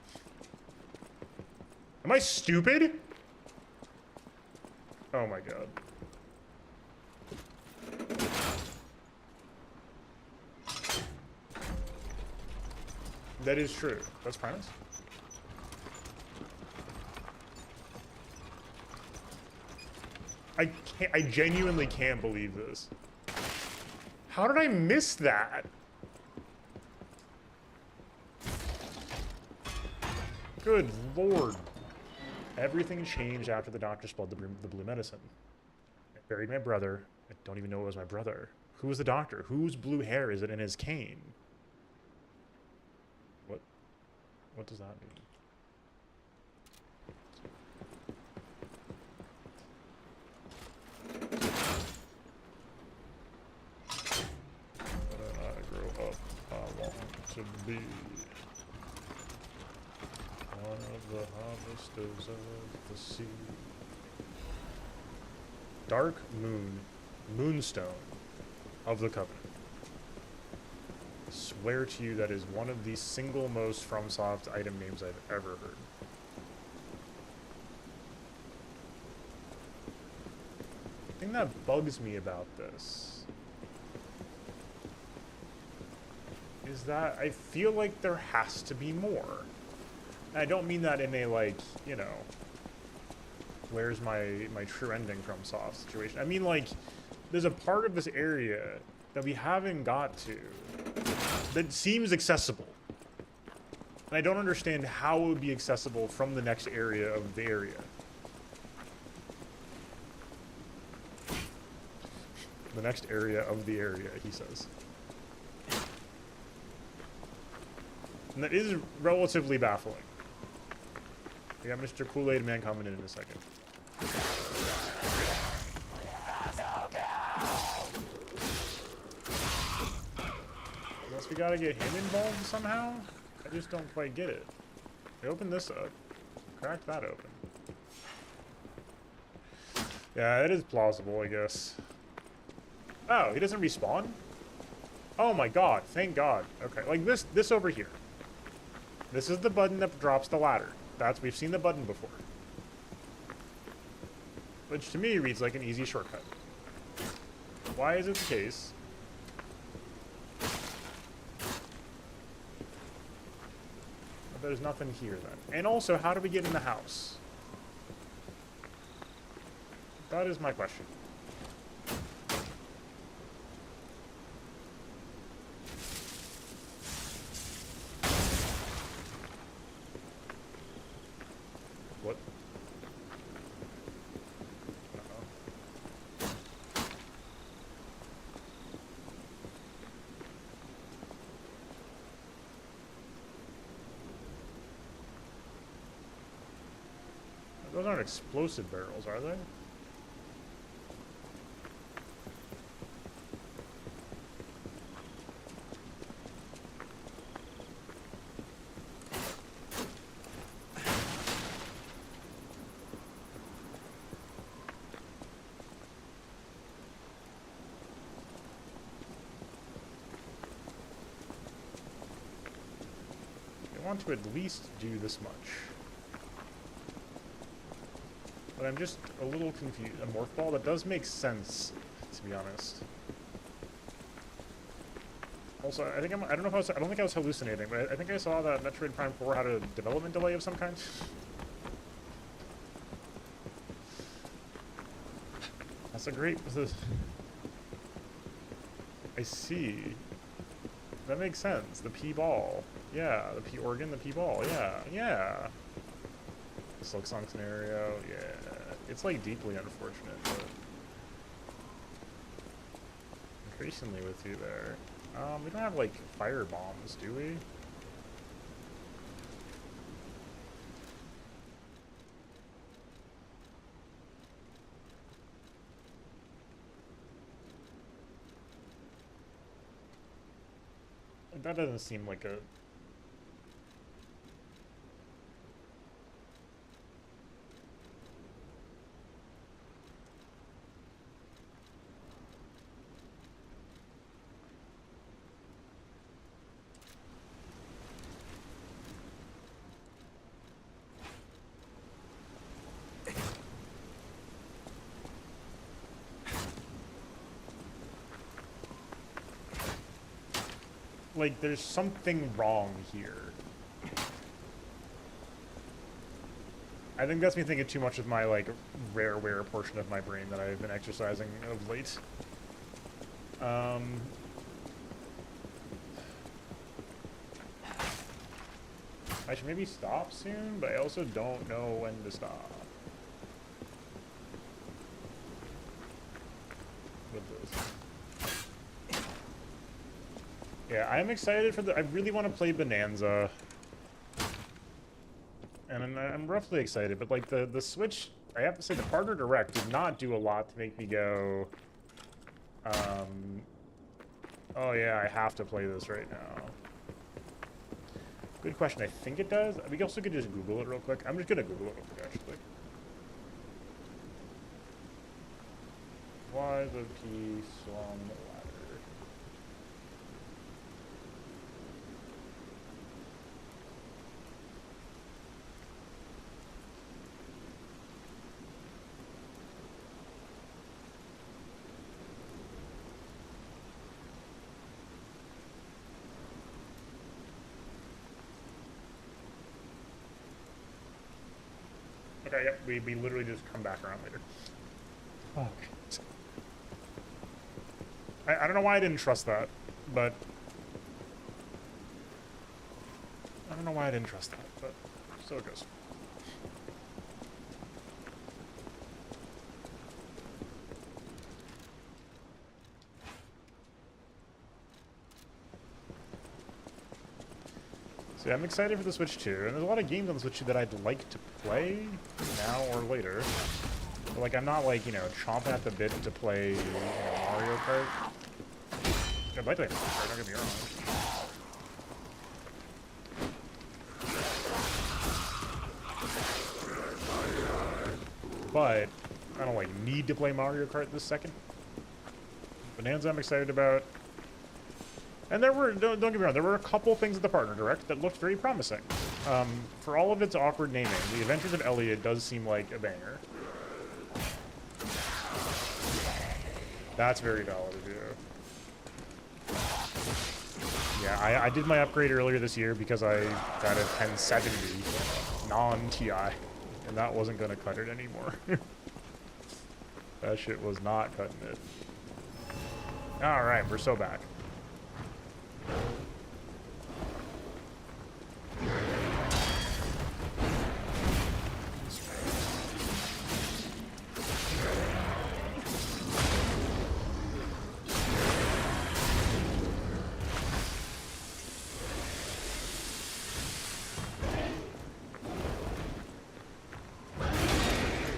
Am I stupid? Oh my god. That is true. That's Primus? I genuinely can't believe this. How did I miss that? Good lord. Everything changed after the doctor spilled the blue medicine. I buried my brother. I don't even know it was my brother. Who was the doctor? Whose blue hair is it in his cane? What does that mean? When I grow up, I want to be one of the harvesters of the sea. Dark Moon, Moonstone of the Covenant. I swear to you that is one of the single most FromSoft item names I've ever heard. The thing that bugs me about this is that I feel like there has to be more. And I don't mean that in a, like, you know, where's my true ending FromSoft situation. I mean, like, there's a part of this area that we haven't got to that seems accessible. And I don't understand how it would be accessible from the next area of the area. The next area of the area, he says. And that is relatively baffling. We got Mr. Kool-Aid Man coming in a second. Unless we gotta get him involved somehow? I just don't quite get it. We open this up. Crack that open. Yeah, it is plausible, I guess. Oh, he doesn't respawn? Oh my god, thank god. Okay, like this over here. This is the button that drops the ladder. We've seen the button before. Which to me reads like an easy shortcut. Why is it the case? But there's nothing here then. And also, how do we get in the house? That is my question. Those aren't explosive barrels, are they? I want to at least do this much. But I'm just a little confused. A morph ball? That does make sense, to be honest. Also, I think I don't know if I don't think I was hallucinating, but I think I saw that Metroid Prime 4 had a development delay of some kind. That's a great... I see. That makes sense. The P-ball. Yeah, the P-organ, the P-ball. Yeah, yeah. The Silk Song scenario, yeah. It's, like, deeply unfortunate, but... Increasingly with you there. We don't have, like, fire bombs, do we? That doesn't seem like a... Like, there's something wrong here. I think that's me thinking too much with my, like, rare portion of my brain that I've been exercising of late. I should maybe stop soon, but I also don't know when to stop. With this. Yeah, I'm excited for I really want to play Bonanza. And I'm roughly excited, but like the Switch, I have to say the Partner Direct did not do a lot to make me go, oh yeah, I have to play this right now. Good question. I think it does. We also could just Google it real quick. I'm just gonna Google it real quick, actually. Why the P swung ladder? Okay, yep, we literally just come back around later. Fuck. I don't know why I didn't trust that, but... I don't know why I didn't trust that, but so it goes. So yeah, I'm excited for the Switch 2, and there's a lot of games on the Switch 2 that I'd like to play now or later. But, like, I'm not, like, you know, chomping at the bit to play, you know, Mario Kart. I'd like to play Mario Kart, don't get me wrong. But I don't, like, need to play Mario Kart this second. Bonanza I'm excited about. And there were, don't get me wrong, there were a couple things at the Partner Direct that looked very promising. For all of its awkward naming, The Adventures of Elliot does seem like a banger. That's very valid to do. Yeah, I did my upgrade earlier this year because I got a 1070 non-TI, and that wasn't going to cut it anymore. That shit was not cutting it. Alright, we're so back.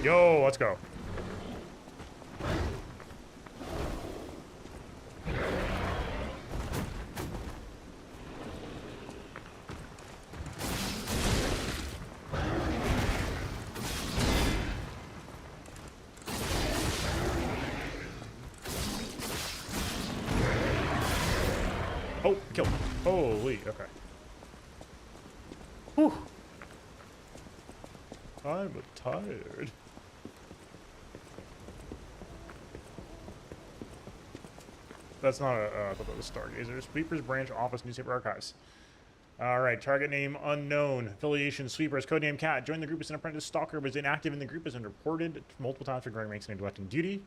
Yo, let's go. Oh, killed. Holy, okay. Whew. I'm tired. That's not a, I thought that was Stargazer. Sweepers Branch Office, Newspaper Archives. Alright, target name unknown. Affiliation Sweepers, codename Cat. Joined the group as an apprentice stalker, was inactive in the group, as unreported multiple times for ignoring ranks and neglecting duty.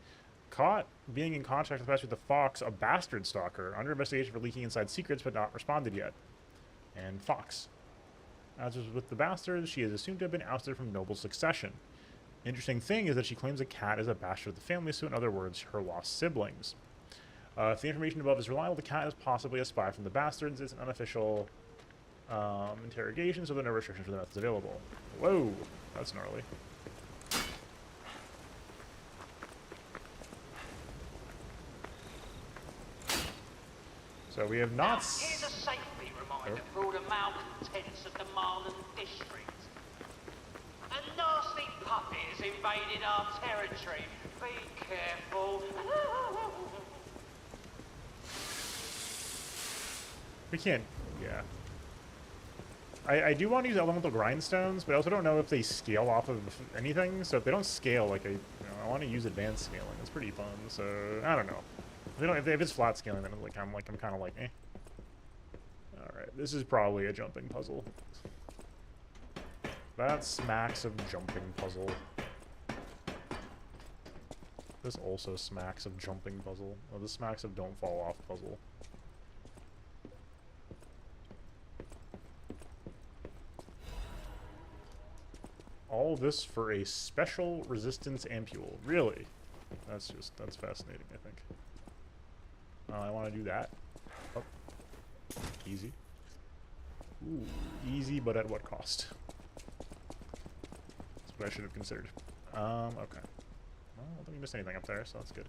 Caught being in contact with the Fox, a bastard stalker. Under investigation for leaking inside secrets, but not responded yet. And Fox. As was with the bastard, she is assumed to have been ousted from noble succession. Interesting thing is that she claims the cat is a bastard of the family, so in other words, her lost siblings. If the information above is reliable, the cat is possibly a spy from the bastards. It's an unofficial interrogation, so there are no restrictions for the methods available. Whoa, that's gnarly. So we have not. Here's a safety reminder for all the malcontents of the Marlin district. A nasty puppy has invaded our territory. Be careful. We can't. Yeah. I do want to use elemental grindstones, but I also don't know if they scale off of anything. So if they don't scale, like I want to use advanced scaling. It's pretty fun. So I don't know. If it's flat scaling, then I'm kind of like, eh. All right, this is probably a jumping puzzle. That smacks of jumping puzzle. This also smacks of jumping puzzle. Oh, this smacks of don't fall off puzzle. All this for a special resistance ampule. Really? That's fascinating, I think. I want to do that. Oh. Easy. Ooh, easy, but at what cost? That's what I should have considered. Okay. Well, I don't think we missed anything up there, so that's good.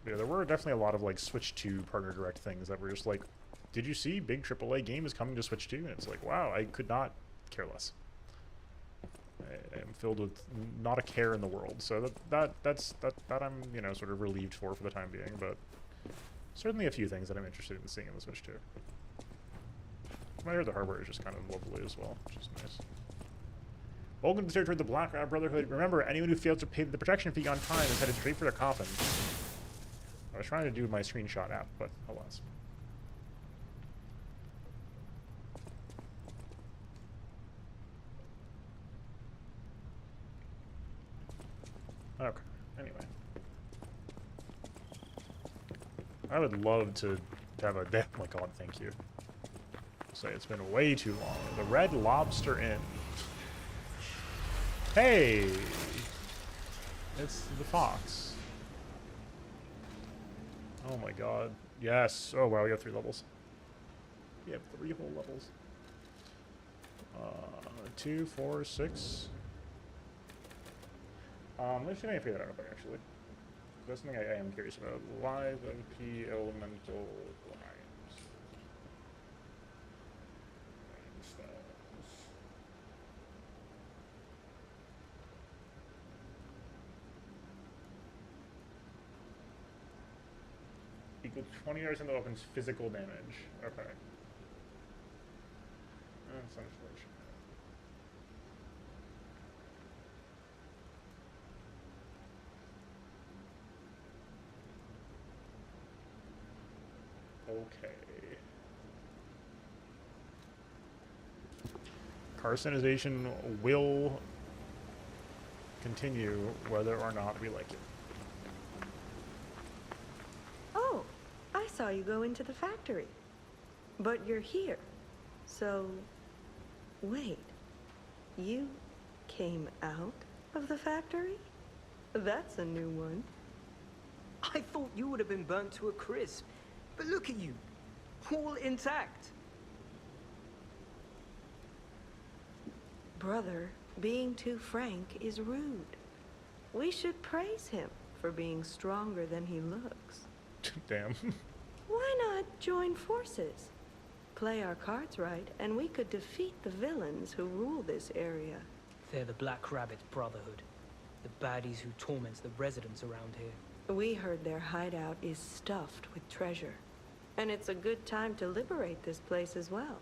Yeah, there were definitely a lot of, like, Switch 2 partner direct things that were just like, did you see big AAA game is coming to Switch 2? And it's like, wow, I could not care less. I am filled with not a care in the world. So that I'm, you know, sort of relieved for the time being, but certainly a few things that I'm interested in seeing in the Switch 2. I heard the hardware is just kind of lovely as well, which is nice. Welcome to the territory of the Black Brotherhood. Remember, anyone who fails to pay the protection fee on time is headed straight for their coffin. I was trying to do my screenshot app, but alas. Okay, anyway. I would love to have a... Oh my god, thank you. Say it's been way too long. The Red Lobster Inn. Hey! It's the Fox. Oh my god. Yes. Oh wow, we have 3 levels. We have 3 whole levels. 2, 4, 6. Let's see if I can figure that out real quick, actually. That's something I am curious about. Live MP elemental lines. Styles. Equal to 20 yards into the weapon's physical damage. Okay. That's unfortunate. Okay. Carcinization will continue whether or not we like it. Oh, I saw you go into the factory. But you're here. So, wait. You came out of the factory? That's a new one. I thought you would have been burnt to a crisp. But look at you, all intact. Brother, being too frank is rude. We should praise him for being stronger than he looks. Damn. Why not join forces? Play our cards right, and we could defeat the villains who rule this area. They're the Black Rabbit Brotherhood. The baddies who torment the residents around here. We heard their hideout is stuffed with treasure. And it's a good time to liberate this place as well.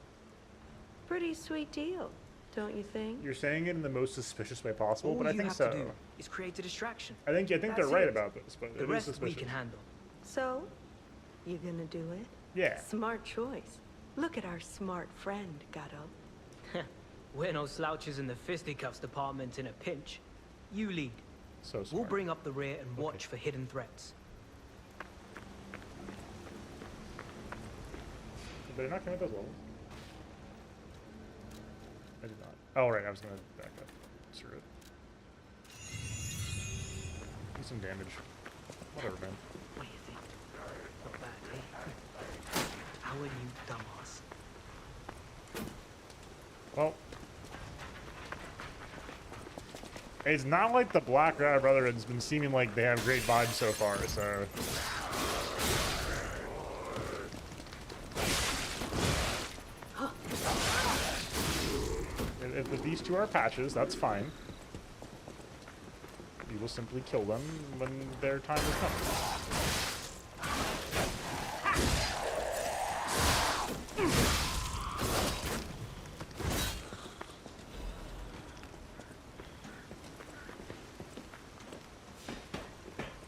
Pretty sweet deal, don't you think? You're saying it in the most suspicious way possible, All but I you think have so. to do is create a distraction. I think they're That's right it. about this, but The it is rest we suspicious. can handle. So, you gonna do it? Yeah. Smart choice. Look at our smart friend, Gato. We're no slouches in the fisticuffs department in a pinch. You lead. So smart. We'll bring up the rear and watch for hidden threats. Did I not commit those levels? I did not. Oh, right, I was gonna back up. Screw it. Do some damage. Whatever, man. What do you think? Not bad, eh? How are you, dumbass? Well, it's not like the Black Rabbit Brotherhood's been seeming like they have great vibes so far, so... If these two are patches, that's fine. We will simply kill them when their time is come.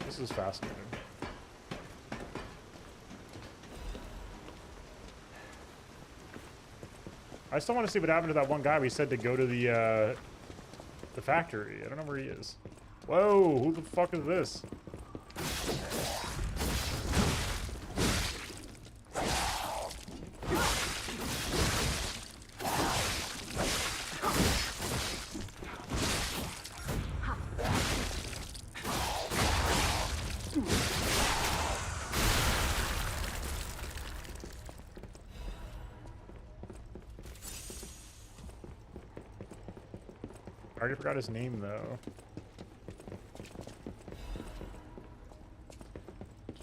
This is fascinating. I still want to see what happened to that one guy we said to go to the factory. I don't know where he is. Whoa, who the fuck is this? I already forgot his name, though.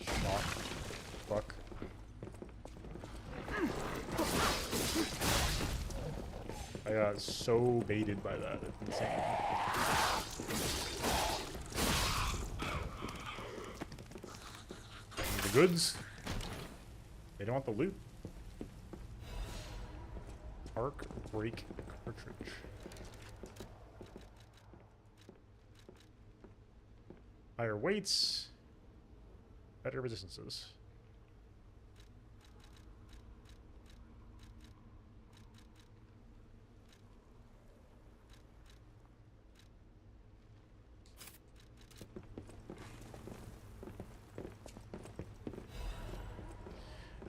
Schlock. Fuck. I got so baited by that. It's insane. The goods. They don't want the loot. Arc break cartridge. Higher weights, better resistances.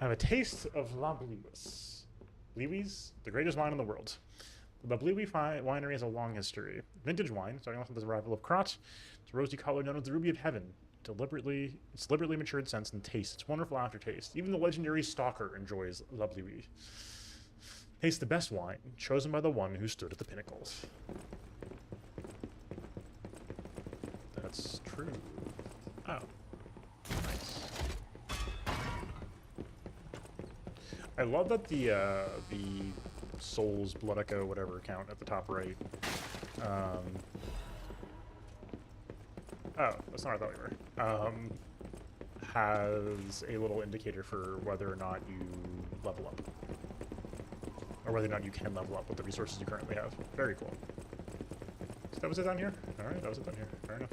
I have a taste of La Bliwis. Bliwis, the greatest wine in the world. The Bliwi winery has a long history. Vintage wine, starting off with the arrival of Krot, it's a rosy color known as the ruby of heaven. It's deliberately matured sense and taste. It's wonderful aftertaste. Even the legendary Stalker enjoys La Bliwi. Tastes the best wine, chosen by the one who stood at the pinnacles. That's true. Oh. Nice. I love that the Souls, Blood Echo, whatever account at the top right. Oh, that's not what I thought we were. Has a little indicator for whether or not you level up. Or whether or not you can level up with the resources you currently have. Very cool. So that was it down here? Alright, that was it down here. Fair enough.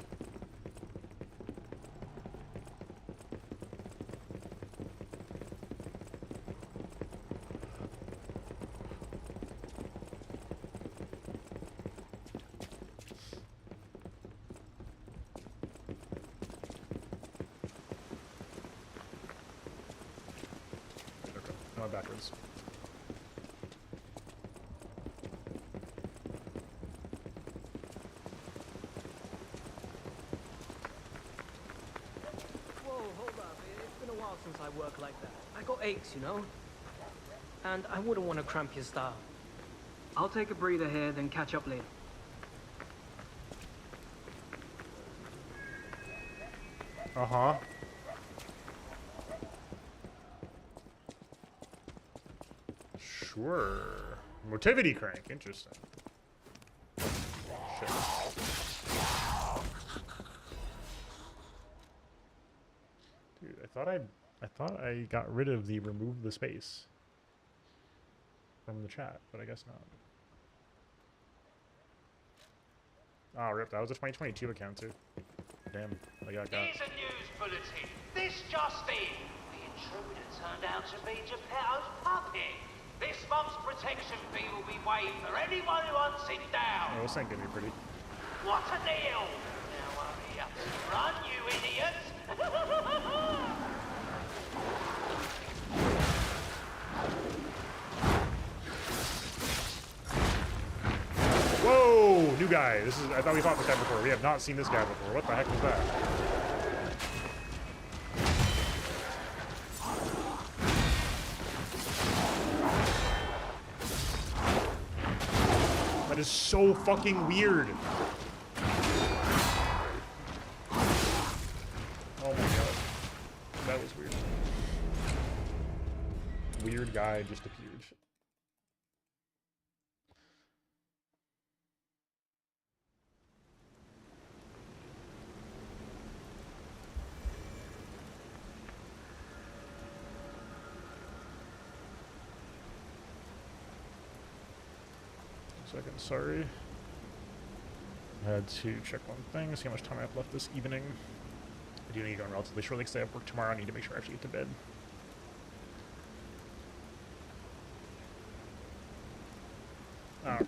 Backwards. Whoa, hold up. It's been a while since I worked like that. I got aches, you know? And I wouldn't want to cramp your style. I'll take a breather here, then catch up later. Uh-huh. Sure. Motivity crank. Interesting. Shit. Dude, I thought I got rid of the remove the space from the chat, but I guess not. Oh, rip. That was a 2022 account too. Damn, I got. Here's a news bulletin. This just in. The intruder turned out to be Geppetto's puppet. This month's protection fee will be waived for anyone who hunts it down. Oh, this ain't gonna be pretty. What a deal! Now hurry up and run, you idiots! Whoa, new guy. This is. I thought we fought this guy before. We have not seen this guy before. What the heck was that? That is so fucking weird. Oh my god. That was weird. Weird guy just appeared. Second, sorry. I had to check one thing, see how much time I have left this evening. I do need to go in relatively shortly because I have work tomorrow. I need to make sure I actually get to bed. Alright.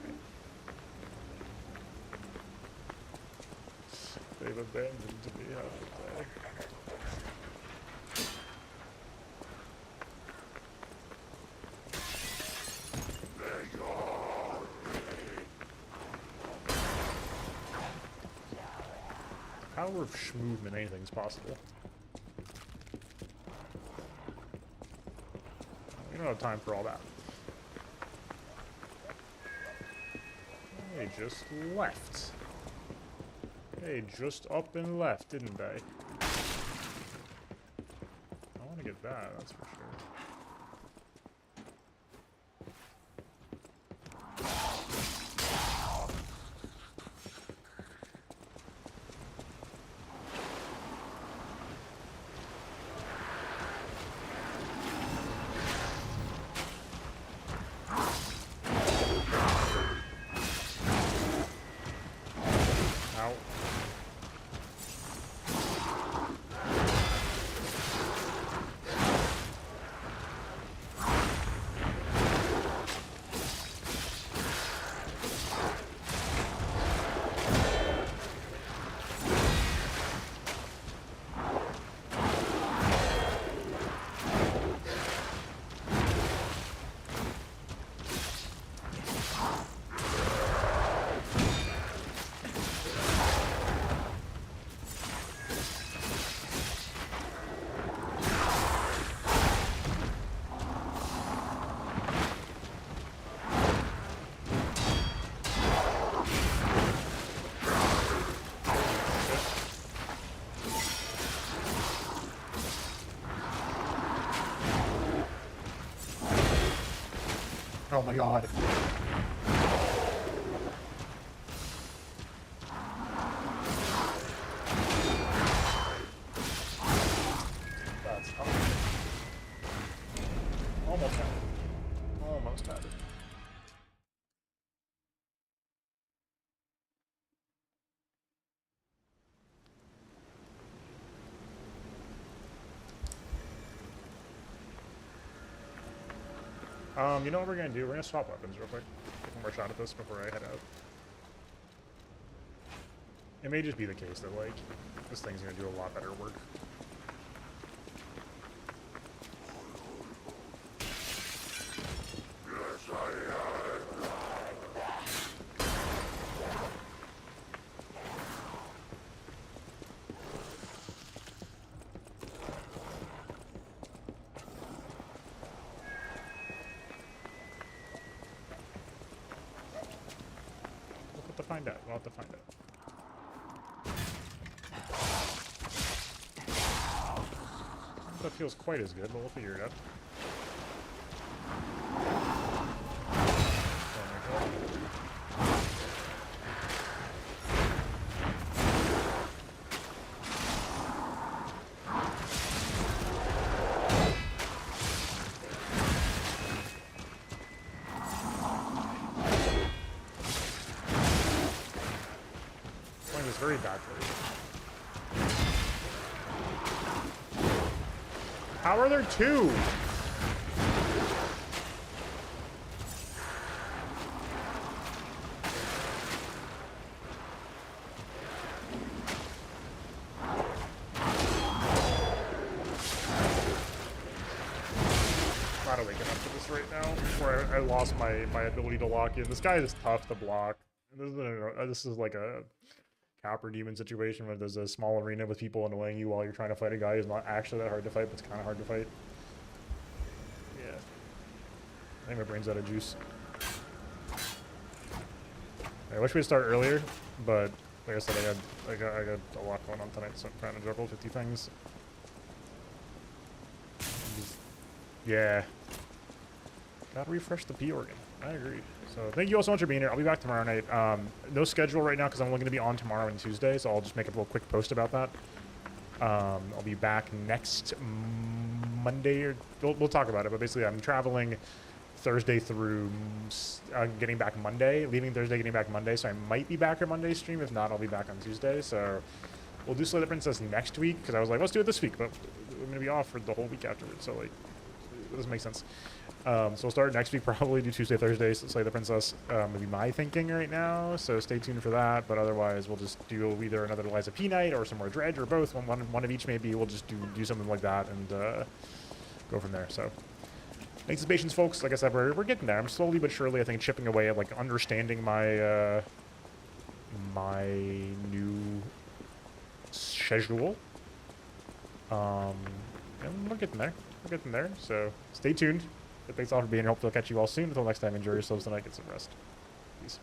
They've abandoned me half the day. Power of movement, anything's possible. We don't have time for all that. They just left. They just up and left, didn't they? I want to get that, that's for sure. Oh my god. That's almost had it. Almost had it. You know what we're gonna do? We're gonna swap weapons real quick. Take one more shot at this before I head out. It may just be the case that, like, this thing's gonna do a lot better work. find out. We'll have to find out. I don't know if that feels quite as good, but we'll figure it out. Oh my God. Playing this very badly. How are there two? Not waking up to this right now, where I lost my ability to lock in. This guy is tough to block. This is like a Copper Demon situation where there's a small arena with people annoying you while you're trying to fight a guy who's not actually that hard to fight, but it's kind of hard to fight. Yeah. I think my brain's out of juice. I wish we'd start earlier, but like I said, I got a lot going on tonight, so I'm trying to juggle 50 things. Yeah. Gotta refresh the P organ. I agree. So thank you all so much for being here. I'll be back tomorrow night. No schedule right now because I'm only going to be on tomorrow and Tuesday, so I'll just make a little quick post about that. I'll be back next Monday, or we'll talk about it, but basically I'm traveling Thursday through getting back Monday, leaving Thursday, getting back Monday, so I might be back on Monday's stream. If not, I'll be back on Tuesday. So we'll do Slay the Princess next week because I was like, let's do it this week, but I'm going to be off for the whole week afterwards, so like, it doesn't make sense. So we'll start next week, probably do Tuesday, Thursday, Slay the Princess. Maybe my thinking right now, so stay tuned for that. But otherwise, we'll just do either another Liza P night or some more Dredge or both. One of each maybe. We'll just do something like that and go from there. So thanks for patience, folks. Like I said, we're getting there. I'm slowly but surely, I think, chipping away at like understanding my my new schedule. And we're getting there. We're getting there. So stay tuned. Thanks all for being here. Hopefully I'll catch you all soon. Until next time, enjoy yourselves tonight. Get some rest. Peace.